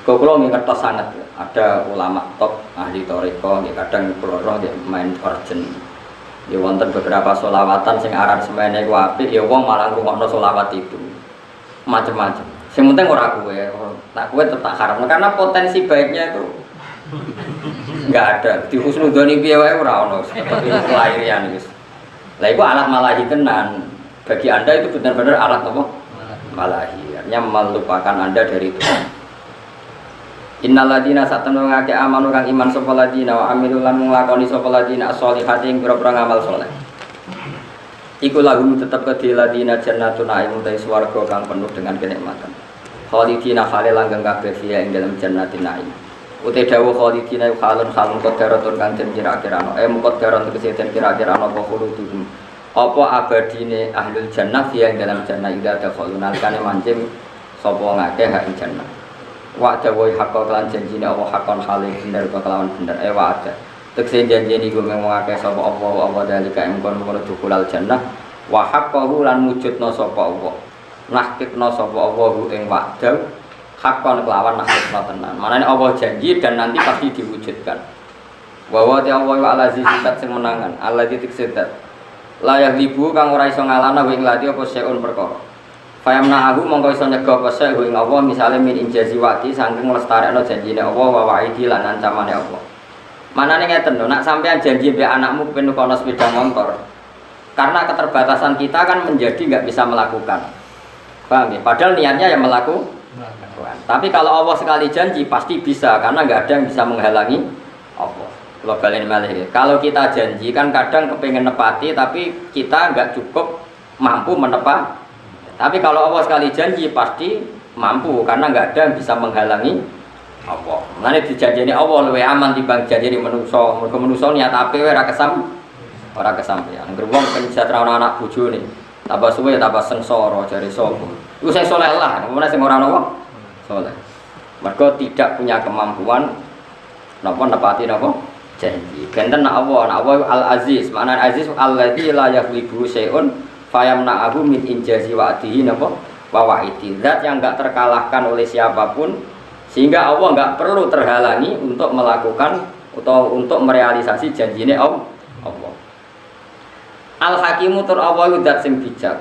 Kok kula ngertos sanget ada ulama top ahli thariqah nggih kadang kula nggih main urgent. Ya wonten beberapa sholawatan sing aran semene ku apik ya wong malah ngrungokno sholawat itu. Macam-macam. Sing penting ora kowe. Nah kowe tetap haram karena potensi baiknya itu enggak ada. Di husnudzoni piye wae ora ono seperti kelahiran wis. Lah itu alat malahi tenan. Bagi Anda itu benar-benar alat apa? Malahi. Artinya melupakan Anda dari Tuhan. Innal ladina satanu ngake amanu kang iman sapa ladina wa amilul lan nglakoni sapa ladina as-sholihati ing pira-pira ngamal saleh. Iku lahum tetep kedhi ladina jannatun na'im utai swarga kang penuh dengan kenikmatan. Khalidina khale langgeng kabeh fiha ing dalem jannatin na'im. Utai dawuh khalidina khalun qadaratun kang den kira-kirano. Muqaddaran tegese den kira-kirano apa khuludum. Apa abadine ahlul jannah fiha ing dalem jannah ida dakhalun alkane mancing sapa ngakeh hak ing jannah. Wa dawuh hakka lan janjine Allah hakon khale bener kelawan bener wa ada. Tekse janjine iku ngake sapa apa dalika ing kono dukulal jannah wa haqqahu lan wujudna sapa Allah. Nahkikna sapa Allah ing wa'da hakon kelawan nahkikna tenan. Manane Allah janji dan nanti pasti diwujudkan. Wa wa ta Allah wa alazi sitat sing menangan, alazi tiksedat. Layak libu kang ora iso ngalana ing lati apa seun perkara. Fayamna aku mongko iso nyegah apa sek ing Allah misale min injazi wati saking lestarekno janjine Allah wa wa'idi lan ancamane Allah. Manane ngeten lho, nak sampean janji mbek anakmu ben kono sepeda motor. Karena keterbatasan kita kan menjadi enggak bisa melakukan. Paham ya? Padahal niatnya yang melakukan. Tapi kalau Allah sekali janji pasti bisa karena enggak ada yang bisa menghalangi Allah. Kalau kalian malih. Kalau kita janji kan kadang kepengin nepati tapi kita enggak cukup mampu menepati. Tapi kalau Allah sekali janji pasti mampu karena enggak ada yang bisa menghalangi Allah. Mane dijanjeni Allah luwih aman timbang janjeni manusa. Mergo manusa niat ape ora kesampeyan. Angger wong penjatra anak bojone, tambah suwe tambah sengsara jare sapa. Iku sing saleh lah, mana sing ora ana saleh. Mergo tidak punya kemampuan napa nepati napa janji. Benten Allah Al-Aziz. Makna Al-Aziz alladzi la yaghlibu syai'un fayamna'ahu min injazi wa'dihi napa wa wa'idi. Zat yang enggak terkalahkan oleh siapapun sehingga Allah enggak perlu terhalangi untuk melakukan atau untuk merealisasi janjine Allah. Al-Hakimu tur Allah zat sing bijak.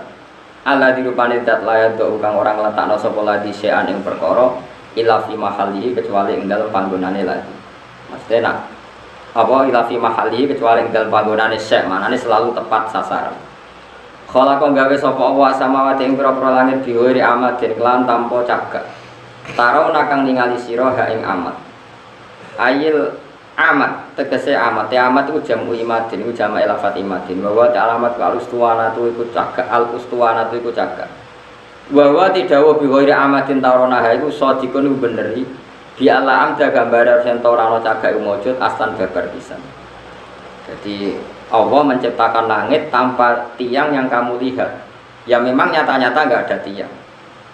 Allah dirupane zat layat do kang orang letakno sapa ladi sean ing perkara ila fi mahallihi kecuali ing dalem panggonane ladi. Maksudnya nak apa ila fi mahallihi kecuali ing dalem panggonane syek, manane selalu tepat sasaran. Khalaqa gawe sapa Allah samawati ing pira-pira langit diwiri amat den kelan tanpa cagak. Taro nakang ningali sira ha ing amat. Ayil amat tegese amat. Ya amat iku jamu imadin, iku jamak lafat imadin. Wa alamat al ustuwanatu iku cagak, al ustuwanatu iku cagak. Wa tidhawa bi ghairi amatin tarona ha iku sadikun iku beneri. Bi Allah amda gambar sing ora ana cagak iku mujud astan babar pisan. Jadi Allah menciptakan langit tanpa tiang yang kamu lihat. Ya memang nyata-nyata enggak ada tiang.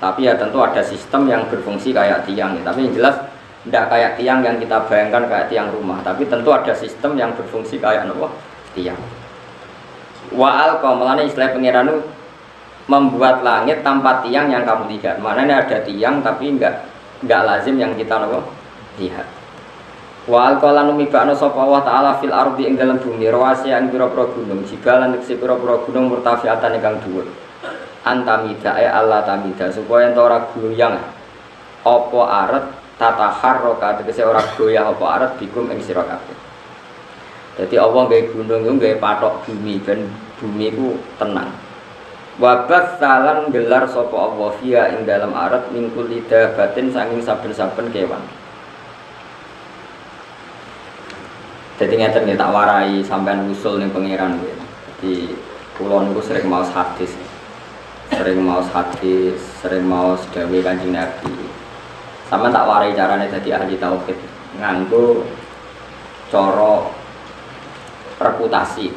Tapi ya tentu ada sistem yang berfungsi kayak tiang ya. Tapi yang jelas tidak kayak tiang yang kita bayangkan kayak tiang rumah. Tapi tentu ada sistem yang berfungsi kayak apa? Tiang. Wa'al qamalane istilah pengiran itu membuat langit tanpa tiang yang kamu lihat. Maknanya ada tiang tapi enggak lazim yang kita lihat. Wa'al qalan mibakno sapa Allah taala fil ardi ing dalam bumi rawasi ing pira-pira gunung jibalan tegese pira-pira gunung murtafiatan ingkang dhuwur. Antamida Allah tamida supaya ento ora goyang apa aret tataharraka tegese ora goyah apa aret bikum ing sira kabeh. Dadi Allah gawe gunung iku gawe patok bumi ben bumi iku tenang. Wabas salan gelar sapa Allah fiha ing dalam aret mingkul lidah batin saking saben-saben kewan. Jadi ngeten nggih tak warai sampean usul ning pangeran nggih. Jadi kula niku sering maos hadis. Sering maos dawuh Kanjeng Nabi. Sampeyan tak warai carane dadi ahli tauhid nganggo cara reputasi.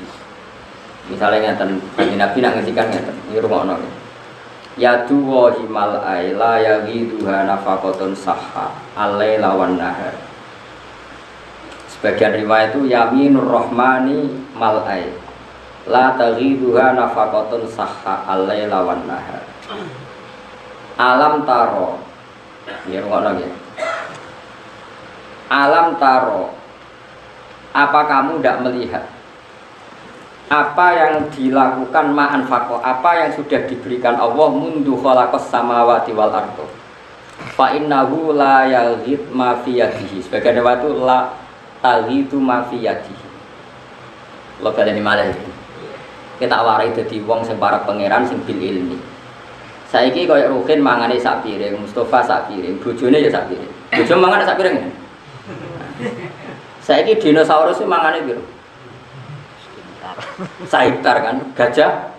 Misalnya ngeten Kanjeng Nabi nak ngendikan ngeten, iki rumakno. Ya duwa himal aila ya ghiduha nafaqatun sahha alaila wan nahar. Sebagian riwayat itu yaminur rahmani mal'ai la taghiduha nafaqatun sahha al-laila wan nahar. Alam taro ya ngono ya. Alam taro, apa kamu tidak melihat apa yang dilakukan ma'an faqo, apa yang sudah diberikan Allah mundu khalaqas samawati wal ardh. Fa innahu la yaghid ma fi yadihi. Sebagian riwayat itu la taghidu ma fi yadihi. Lo baleni malih. Kita warai dadi wong sing para pangeran sing bil ilmi. Saiki kaya Ruhin mangane sak piring, Mustofa sak piring, bojone ya sak piring. Bojo mangan sak piring. Saiki dinosaurus iki mangane piro? Saitar kan, gajah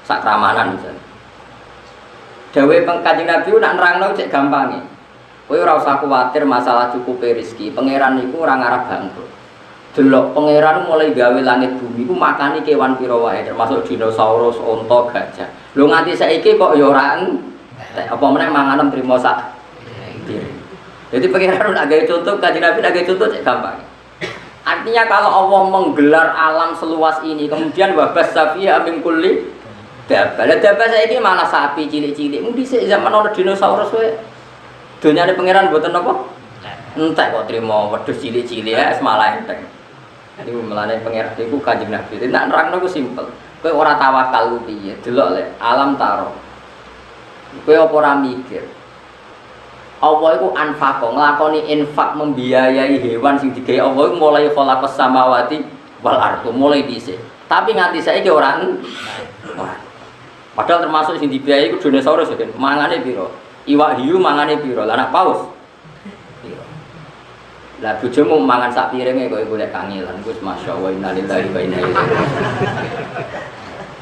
sak kramanan misalnya. Dawe Kanjeng Nabi nak nerangno cek gampange. Kowe ora usah kuwatir masalah cukupe rezeki. Pangeran niku ora ngarep bangkrut. Delok pangeran mulai gawe langit bumi ku makani kewan pira wae termasuk dinosaurus, onta, gajah. Lho nganti saiki kok ya ora apa meneh manganem trimo sak piring. Jadi pangeran nak gawe contoh Kanjeng Nabi nak gawe contoh cek gampang. Artinya kalau Allah menggelar alam seluas ini kemudian wabas safiya min kulli dabah. Lah dabah saiki malah sapi cilik-cilik. Mung dhisik zaman ana dinosaurus wae. Donyane pangeran mboten apa? Entek kok trimo wedhus cilik-cilik ya malah enteng. Niku melane pangeran iku Kanjeng Nabi. Nek nerangno ku simpel. Kowe ora tawakal ku piye? Delok le alam taro. Kowe apa ora mikir? Allah iku anfaqo nglakoni infak membiayai hewan sing digawe Allah iku mulai khalaqas samawati wal ardh mulai dhisik. Tapi nganti saiki ora. Padahal termasuk sing dibiayai iku dinosaurus kan. Mangane piro? Iwak hiu mangane piro? Lah anak paus. Piro? Lah bojomu mangan sak piringe kok golek kangelan. Wis masyaallah innalillahi wa inna ilaihi raji'un.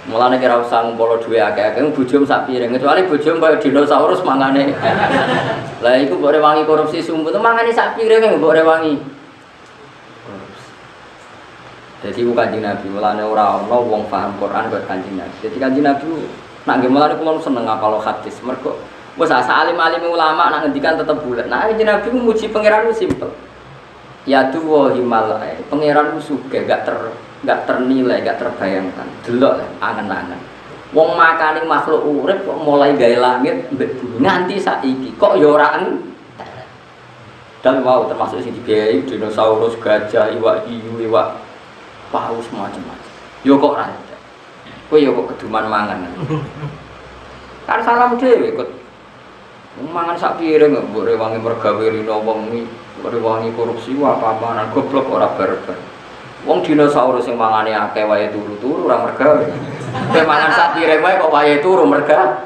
Mulane kira usah ngumpul duwe akeh-akeh bojomu sak piring kecuali bojomu kaya dinosaurus mangane. Lah iku mbok rewangi korupsi sumput mangane sak piring mbok rewangi. Jadi ku Kanjeng Nabi mulane ora ana wong paham Quran kaya Kanjeng Nabi. Jadi Kanjeng Nabi nak nggih mulane kula seneng ngapal hadis mergo wis alim-alim ulama nak ngendikan tetep bulet. Nah Kanjeng Nabi ku muji pangeran ku simpel. Ya tuwa himalaya. Pangeran ku sugih gak ternilai, gak terbayangkan. Delok angen-angen. Wong makane makhluk urip kok mulai gawe langit mbek bumi nganti saiki kok ya ora entek. Dan wow termasuk sing dibiayai dinosaurus, gajah, iwak hiu, iwak paus macam-macam. Yo kok ora entek. Kowe yo kok keduman mangan. Kan salam dhewe kok. Mangan sak piring mbok rewangi mergawe rino wong iki, mbok rewangi korupsi apa-apaan goblok ora barbar. Wong dinosaurus sing mangane akeh wae turu-turu ora mergawe. Kowe mangan sak piring wae kok wae turu mergawe.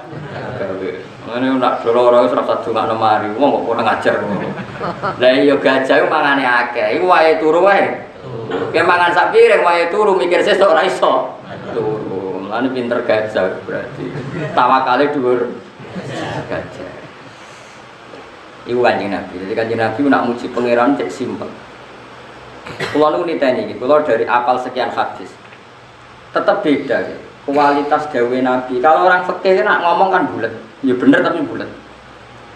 Ngene nak loro-loro wis ora sadongakno mari. Wong kok kurang ajar ngono. Lah iya gajah mangane akeh, iku wae turu wae. Kowe mangan sak piring wae turu mikir sesuk ora iso. Turu. Mulane pinter gajah berarti. Tawakale dhuwur gajah. Iku Kanjeng Nabi. Jadi Kanjeng Nabi nak muji pangeran cek simpel. Kula nu niteni iki, kula dari apal sekian hadis. Tetap beda ya. Kualitas dawe Nabi. Kalau orang fikih nak ngomong kan bulet. Ya bener tapi bulet.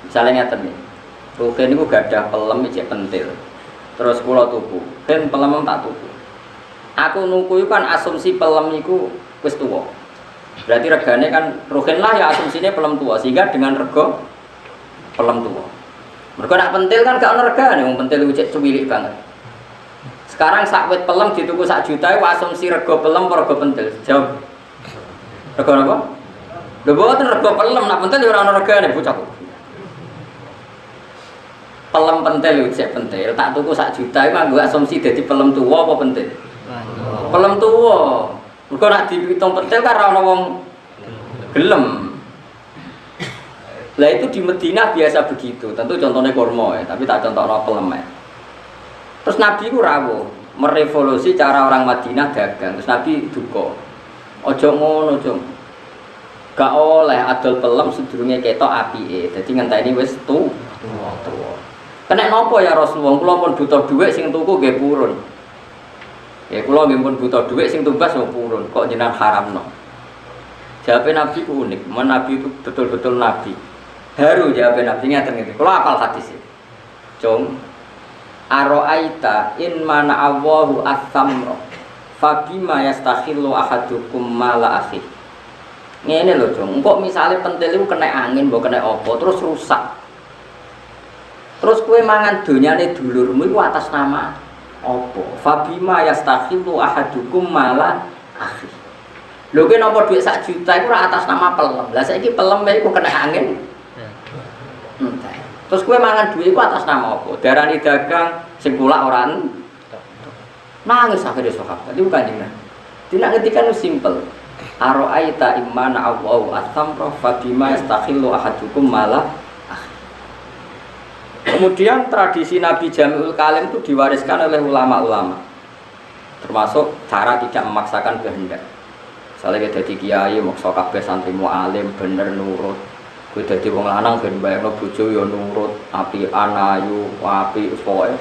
Misalnya ngeten iki. Rugen niku gadah pelem cek pentil. Terus kula tuku. Ben pelem tak tuku. Aku nuku kan asumsi pelem iku wis tuwa. Berarti regane kan rugen lah ya asumsinya pelem tua sehingga dengan rego pelem tua. Mergo nak pentil kan gak ono regane, wong pentil iku cek cuwilik banget. Sekarang sak wit pelem dituku sak juta iku asumsi rego pelem apa rego pentil? Jawab. Rego apa? Lho boten rego pelem, nak pentil ya ora ono regane bocahku. Pelem pentil iku cek pentil, tak tuku sak juta iku nganggo asumsi dadi pelem tuwa apa pentil? Pelem tuwa. Mergo nak dihitung pentil kan ora ono wong gelem. Lah itu di Madinah biasa begitu. Tentu contohnya kurma ya, tapi tak contohnya pelem. Terus Nabi ku rawuh merevolusi cara orang Madinah dagang. Terus Nabi duka. Ojo ngono, ojo. Gak oleh adol pelem sedurunge ketok apike. Dadi ngenteni wis tuwa. Kena napa ya Rasulullah? Kula pun butuh dhuwit sing tuku nggih purun. Ya kula nggih pun butuh dhuwit sing tumbas yo purun. Kok jenengan haramno? Jawabe Nabi ku unik. Nabi itu betul-betul Nabi. Haru jawab Nabi ngaten ngene. Kula hafal hadis iki. Cung Aro'aita in mana Allahu as-samra fabima yastakhillu ahadukum mala akhi. Ngene lho, Cung. Engko misale pentil iku kena angin, mbok kena apa terus rusak. Terus kowe mangan donyane dulurmu iku atas nama apa? Fabima yastakhillu ahadukum mala akhi. Lho kowe nampa dhuwit 1 juta iku ora atas nama pelem. Lah saiki pelem iku kena angin. Terus kowe mangan duit iku atas nama apa? Darani dagang sing kulak ora nangis akhire sahabat. Itu Kanjeng Nabi. Tidak ngetikan simpel. Aro'aita immana Allahu as-samra fa bima yastakhillu ahadukum mala. Kemudian tradisi Nabi Jami'ul Kalim itu diwariskan oleh ulama-ulama, termasuk cara tidak memaksakan kehendak. Misalnya kita jadi kiai, maksa kabeh santrimu alim, bener nurut. Kita jadi wong lanang ben bayangno bojo ya nurut, api anayu, api pokoke.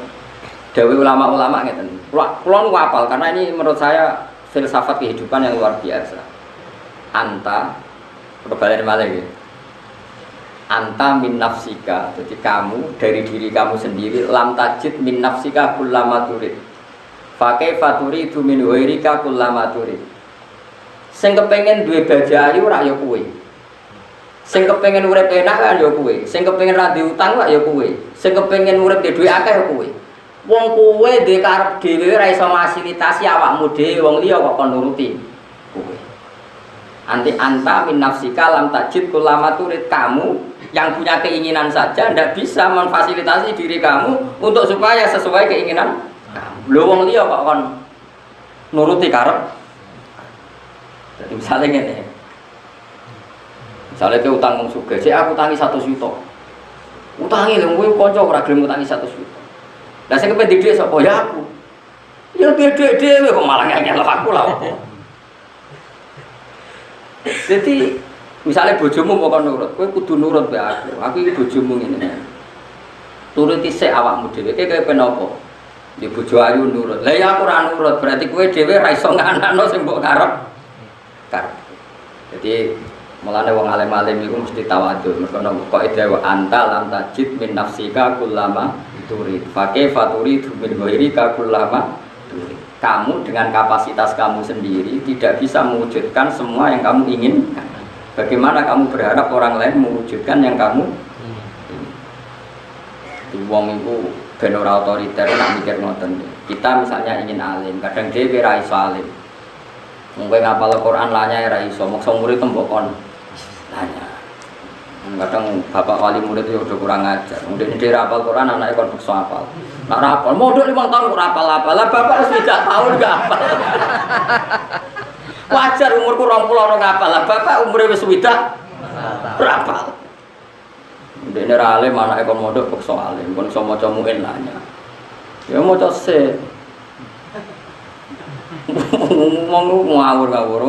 Dewe ulama-ulama ngeten. Kula nu hafal karena ini menurut saya filsafat kehidupan yang luar biasa. Anta kebalen malah gitu. Anta min nafsika, jadi kamu dari diri kamu sendiri lam tajid min nafsika kullama turid. Fa kaifa turidu min ghairika kullama turid. Sing kepengin duwe baja ayu ora ya kowe. Sing kepengin urip enak kan ya kowe. Sing kepengin ra diutang kok ya kowe. Sing kepengin urip duwe akeh ya kowe. Wong kowe duwe karep dhewe ora iso fasilitasi awakmu dhewe, wong liya kok kon nuruti kowe. Anti anta min nafsika lam tajid kullama turid, kamu yang punya keinginan saja tidak bisa memfasilitasi diri kamu untuk supaya sesuai keinginan kamu. Lho wong liya kok kon nuruti karep. Jadi misalnya ngene. Misalnya ke utang wong sugih, sik aku utangi 100 juta. Utangi lho kowe kanca ora gelem utangi 100 juta. Lah sing kepen dithik sapa ya aku. Ya dithik dhewe kok malah ngel aku lah. Jadi misalnya bojomu mau nurut, kowe kudu nurut be aku. Aku iki bojomu ngene. Turuti sik awakmu dhewe. Kowe kepen apa? Di bojo ayu nurut. Lah ya aku ora nurut, berarti kowe dhewe ra iso nganakno sing mbok karep. Jadi mulane wong alim-alim iku mesti tawadhu. Mergo kok ida anta lam tajid min nafsika kullama turid. Fa kaifa turidu min ghairika kullama turid. Kamu dengan kapasitas kamu sendiri tidak bisa mewujudkan semua yang kamu inginkan. Bagaimana kamu berharap orang lain mewujudkan yang kamu ingin? Di wong itu ben ora otoriter nak mikir ngoten. Kita misalnya ingin alim, kadang dhewe ra iso alim. Mungkin ngapal Al-Quran lanya ra iso, maksa murid mbok kon lanya. Kadang bapak wali murid itu udah kurang ajar. Mungkin dia hafal Quran, anaknya kon bekso hafal. Nak hafal, modal 5 tahun kurang hafal-hafal. Lah bapak harus 3 tahun gak hafal. Wajar umurku 20 orang hafal. Lah bapak umurnya wis swidak hafal. Dene ra alim, anake kon modal bekso alim. Kon iso maca muin lanya. Ya maca se. Ngomong ngawur-ngawur.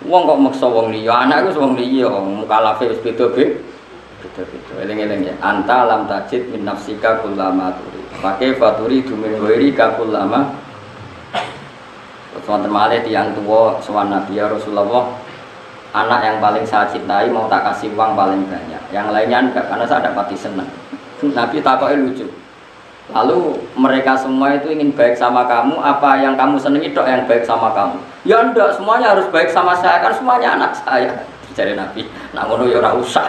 Wong kok maksa wong liya, anak iku wong liya, mukalafe wis beda-beda. Eling-eling ya. Anta lam tajid min nafsika kullama turi. Pakai faturi dumin ghairika kullama. Wonten malih tiyang tuwa sowan Nabi ya Rasulullah. Anak yang paling saya cintai mau tak kasih uang paling banyak. Yang lainnya enggak, karena saya dapati senang. Nabi takoke lucu. Lalu mereka semua itu ingin baik sama kamu, apa yang kamu senangi tok yang baik sama kamu? Ya enggak, semuanya harus baik sama saya, kan semuanya anak saya. Jadi Nabi, nak ngono ya ora usah.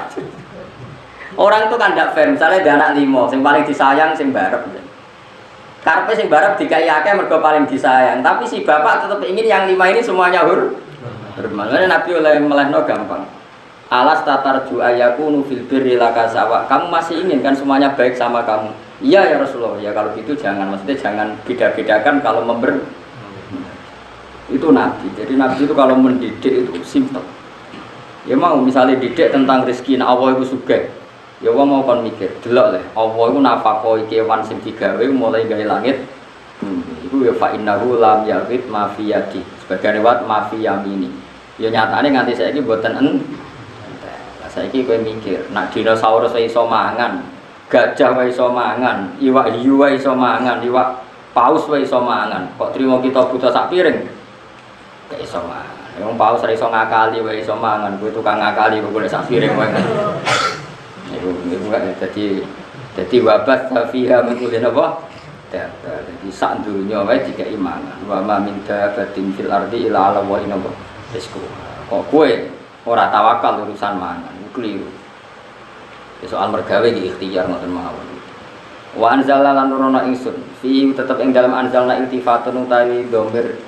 Orang itu kan ndak fair, misalnya dia anak 5, yang paling disayang sing barep. Karpe sing barep dikai akeh mergo paling disayang, tapi si bapak tetap ingin yang 5 ini semuanya hormat. Nabi oleh melehno gampang. Alas tatarju ayakunu fil birri laka sawa. Kamu masih ingin kan semuanya baik sama kamu? Iya ya Rasulullah. Ya kalau gitu jangan, maksudnya jangan beda-bedakan kalau itu Nabi. Jadi Nabi itu kalau mendidik itu simpel. Ya mau misalnya didik tentang rezeki, nah Allah itu sugih. Ya wong mau kon mikir, delok le. Allah itu nafakoi kewan sing digawe mulai gawe langit. Iku ya fa innahu lam yaqit ma fi yadi. Sebagian riwayat ma fi yamini. Ya nyatane nganti saiki mboten saiki kowe mikir, nak dinosaurus wae iso mangan, gajah wae iso mangan, iwak hiu wae iso mangan, iwak paus wae iso mangan. Kok trimo kita buta sak piring? Gak iso mangan. Wong paus ora iso ngakali wae iso mangan, kowe tukang ngakali kok golek sak piring wae. Iku gak dadi wabat fiha mengkulih napa? Dadi sak donya wae dikai mangan. Wa ma min dabatin fil ardi illa ala wa inna rizqu. Kok kowe ora tawakal urusan mangan? Keliru. Soal mergawe iki ikhtiar ngoten mawon. Wa anzalna lan nurono ingsun fi tetep ing dalam anzalna iltifatun utawi dhamir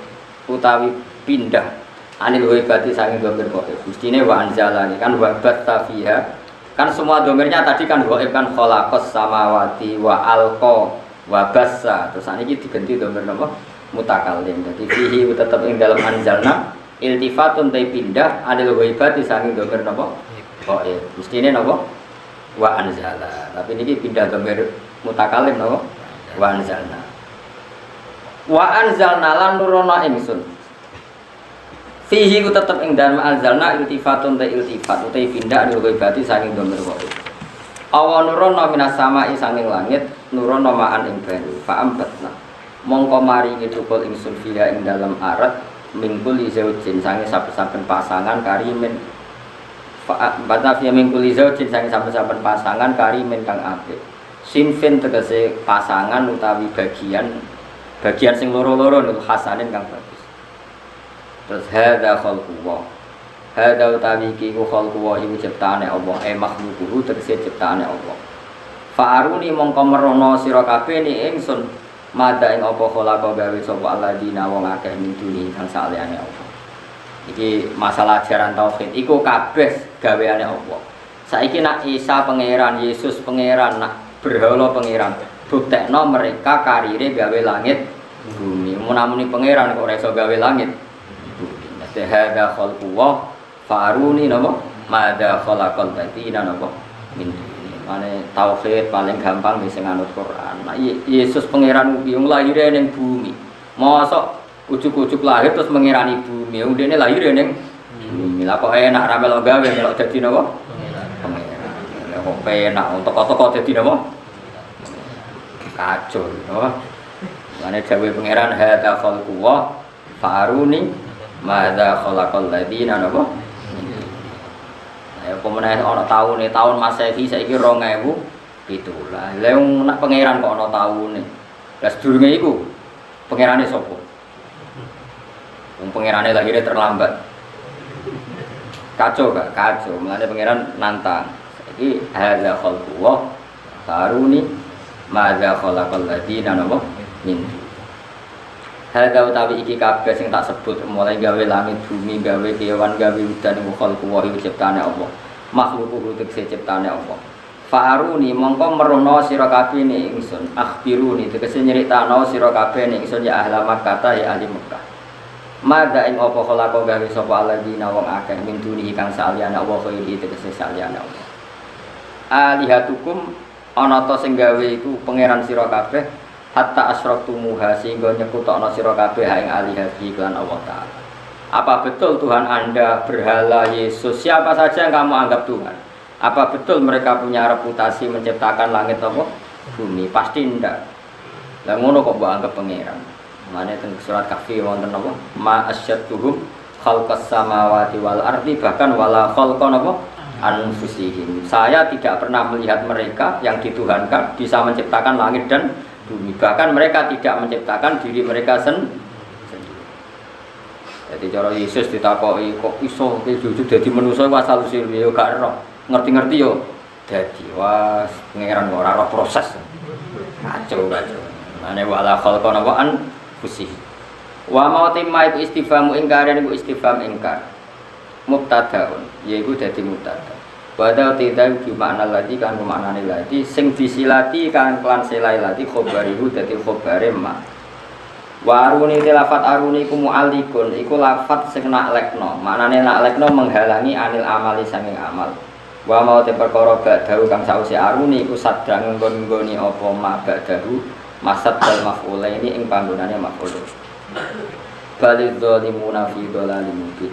utawi pindah anil waibati sange dhamir kok. Mestine wa anzalani kan wabat tafiha. Kan semua dhamirnya tadi kan waib kan khalaqas samawati wa alqa wa bassa. Terus saniki diganti dhamir napa? Mutakallim. Dadi fihi tetep ing dalam anzalna iltifatun ta pindah anil waibati sange dhamir napa? Oh iya, mestine napa? wa anzala. Tapi ini pindah dhamir mutakalim napa? Wa anzalna. Wa anzalna lan nurono ingsun. Fihi ku tetep ing dalem anzalna iltifatun ta iltifat utai pindah luwih berarti saking dhamir wa. Awa nurono minas sama'i saking langit nurono ma'an ing banyu. Fa ambatna. Mongko maringi tukul ingsun fiha ing dalem arat mingkul izaujin sange saben-saben pasangan karimin. Batafia mingkul izaujin sange saben-saben pasangan karimin kang apik. Sinfin tegese pasangan utawi bagian sing loro-loro niku hasanin kang bagus. Terus hadza khalqullah. Hadza utawi iki ku khalqullah iku ciptaane Allah, makhluquhu tegese ciptaane Allah. Fa'aruni mongko merono sira kabeh ni ingsun mada ing apa khalaqa gawe sapa alladzina wong akeh min duni kang saliyane Allah. Iki masalah ajaran tauhid iku kabeh gaweane Allah. Saiki nak Isa pangeran, Yesus pangeran, nak berhala pangeran, buktekno mereka karire gawe langit bumi. Mun-muni pangeran kok ora iso gawe langit bumi. Mesti hadza khalqullah faruni napa? Mada khalaqal ladzina napa? Min mane tauhid paling gampang wis nganut Quran. Nah, Yesus pangeran wong lahir ning bumi. Mosok ujug-ujug lahir terus mengirani bumi. Wong dene lahir ning bumi. Lah kok enak ra melok gawe melok dadi napa? Pangeran. Lah kok penak toko-toko dadi napa? Kacau, napa? Mane dawuh pangeran hadza khalqullah faruni madza khalaqal ladzina napa? Ya pemenang ana tahun Masehi saiki 2007. Lah wong nak pangeran kok ana taune. Lah sedurunge iku pangerane sapa? Wong pangerane lahirnya terlambat. Kacau gak? Kacau. Mulane pangeran nantang. Saiki hadza khalqullah faruni madza khalaqal ladzina napa? Min. Hadza utawi iki kabeh sing tak sebut mulai gawe langit bumi gawe kewan gawe udan iku khalqullah iku ciptane Allah makhluquhu tegese ciptane Allah fa'aruni mongko merono sira kabeh ning ingsun akhbiruni tegese nyritakno sira kabeh ning ingsun ya ahli Makkah ya ahli Mekah mada ing apa khalaqa gawe sapa alladzina wong akeh min duni kang saliyane Allah khairi tegese saliyane Allah alihatukum ana ta sing gawe iku pangeran sira kabeh hatta asraktumuha sehingga nyekutokno sira kabeh ing alihati lan Allah taala. Apa betul Tuhan Anda berhala Yesus siapa saja yang kamu anggap Tuhan? Apa betul mereka punya reputasi menciptakan langit apa bumi? Pasti ndak. Lah ngono kok mbok anggap pangeran. Mane teng surat Kahfi wonten apa? Ma asyadduhum khalqas samawati wal ardi bahkan wala khalqan apa? Anfusihim. Saya tidak pernah melihat mereka yang dituhankan bisa menciptakan langit dan bumi. Bahkan mereka tidak menciptakan diri mereka sendiri. Jadi cara Yesus ditakoki kok iso jujur dadi manusa asal usul yo gak ero. Ngerti-ngerti yo dadi was pangeran ora ora proses. Kacau. Mane wala khalqan wa an fusi. Wa mautimma iku istifhamu ingkar niku istifham ingkar. Mubtadaun yaiku dadi mubtada. Wadau tidak di makna lagi kan maknane lagi sing disilati kan klan selai lagi khobarihu dadi khobare ma waruni lafat aruni iku mu'allikun iku lafat sing naklekno maknane naklekno menghalangi anil amali sanging amal wa mau te perkara ba'dahu kang sause aruni iku sadang nggon-nggoni apa ma ba'dahu masad dal maf'ulaini ing panggonane maf'ul balidh zalimuna fi dhalalim mubin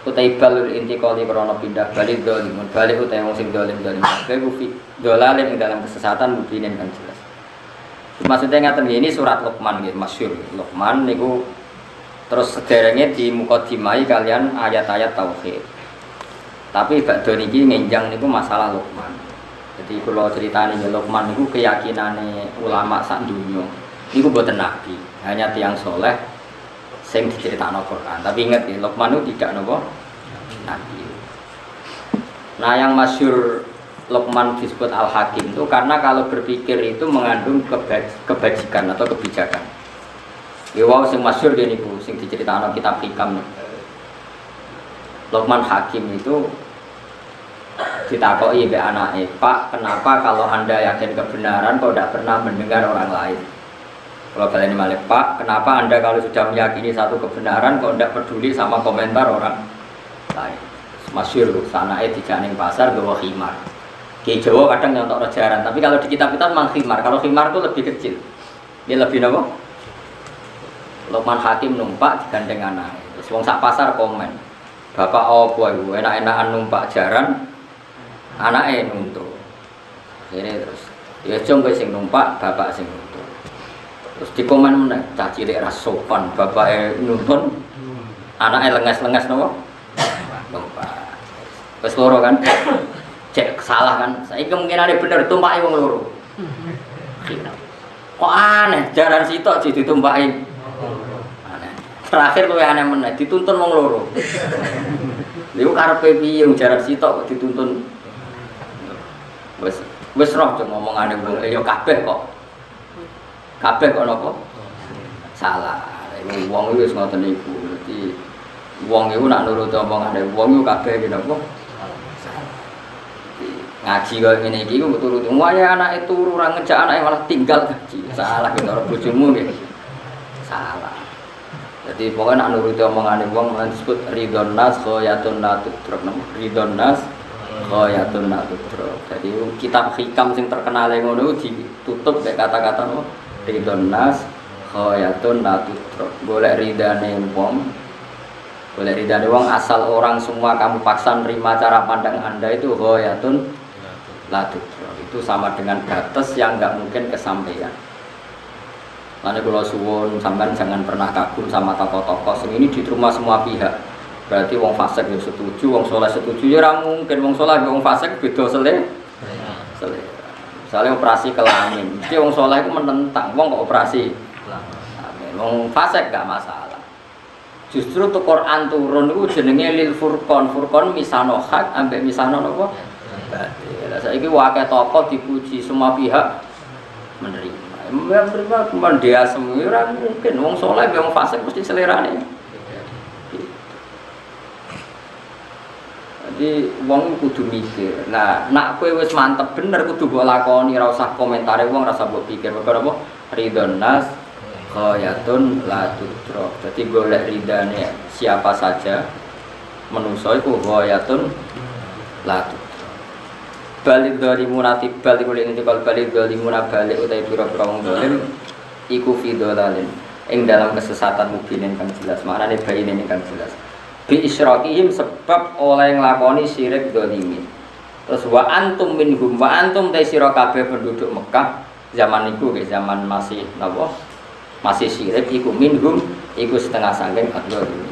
utai balul intiqali krana pindah balik dzalimun balik utai wong sing zalim kabeh fi dolalin ing dalam kesesatan mubinin kan jelas. Maksudnya ngaten ini surat Luqman nggih masyhur. Luqman niku terus sederenge di mukadimai kalian ayat-ayat tauhid. Tapi badhe niki ngenjang niku masalah Luqman. Jadi kula critani Luqman niku keyakinane ulama sak donya. Niku boten nabi, hanya tiyang soleh sing diceritakno Quran. Tapi ingat ya, Luqman itu tidak nopo nabi. Nah, yang masyhur Luqman disebut Al-Hakim itu karena kalau berpikir itu mengandung kebajikan atau kebijakan. Ya wow sing masyhur dia niku sing diceritakno kitab Hikam. Luqman Hakim itu ditakoki mbek anake, "Pak, kenapa kalau Anda yakin kebenaran kok tidak pernah mendengar orang lain?" Kalau kalian malih, Pak, kenapa Anda kalau sudah meyakini satu kebenaran kok tidak peduli sama komentar orang lain? Masyhur sanake dijaning pasar gawa khimar. Kiai Jawa kadang nyontok jaran, tapi kalau di kitab-kitab memang khimar. Kalau khimar itu lebih kecil. Dia lebih apa? Lukman Hakim numpak digandeng anak. Terus wong sak pasar komen. Bapak opo iku enak-enakan numpak jaran, anake nuntuk. Ini terus ya jong kowe sing numpak, bapak sing nuntuk. Terus dikomen meneh, cah cilik ra sopan, bapake nuntun, anake lenges-lenges napa? Numpak. Wis loro kan? Cek salah kan? Saiki kemungkinane bener tumpaki wong loro. Kok aneh, jaran sitok ditumpaki. Aneh. Terakhir luwih aneh meneh, dituntun wong loro. Lha karepe piye jaran sitok kok dituntun? Wis roh cuma ngomongane wong ya kabeh kok. Kabeh kok napa? Salah. Wong iki wis ngoten niku. Dadi wong iku nak nurut omongane wong iku kabeh iki napa? Ngaji kaya ngene iki ku turut. Wae anake turu ora ngejak anake malah tinggal ngaji. Salah ki karo bojomu nggih. Salah. Jadi pokoknya nak nuruti omongane wong disebut ridon nas ghayatun natutruk. Ridon nas ghayatun natutruk. Jadi kitab hikam sing terkenal ngono ditutup mek kata-kata ridon nas ghayatun natutruk. Golek ridane wong. Golek ridane wong asal orang semua kamu paksa nerima cara pandang Anda itu ghayatun natutruk. Itu sama dengan batas yang enggak mungkin kesampaian. Makanya kalau suwun sampean jangan pernah kagum sama tokoh-tokoh sing ini diterima semua pihak. Berarti wong fasik ya setuju, wong saleh setuju ya ora mungkin wong saleh wong fasik beda selera. Misalnya operasi kelamin, mesti wong saleh itu menentang, wong kok operasi kelamin. Wong fasik gak masalah. Justru tuh Quran turun itu jenenge lil furqan. Furqan misano hak ambek misano napa? Batil. Lah saiki wae tokoh dipuji semua pihak menerima. Menerima cuman dia semua mungkin wong saleh wong fasik mesti selerane. Jadi wong kudu mikir. Nah, nak kowe wis mantep bener kudu mbok lakoni, ora usah komentare wong, ora usah mbok pikir. Perkara apa? Ridon nas ghayatun la tudrak. Jadi golek ridane siapa saja manusa iku ghayatun la tudrak. Balik dari munati balik oleh ini kalau balik dari munabalik utai pura-pura wong dolim iku fidolalin ing dalam kesesatan mungkin kan jelas maknane bayine kan jelas bi isyraqihim sebab oleh nglakoni syirik dolimin. Terus wa antum minhum wa antum ta sira kabeh penduduk Mekah zaman niku nggih zaman masih napa masih syirik iku minhum iku setengah saking adolimin.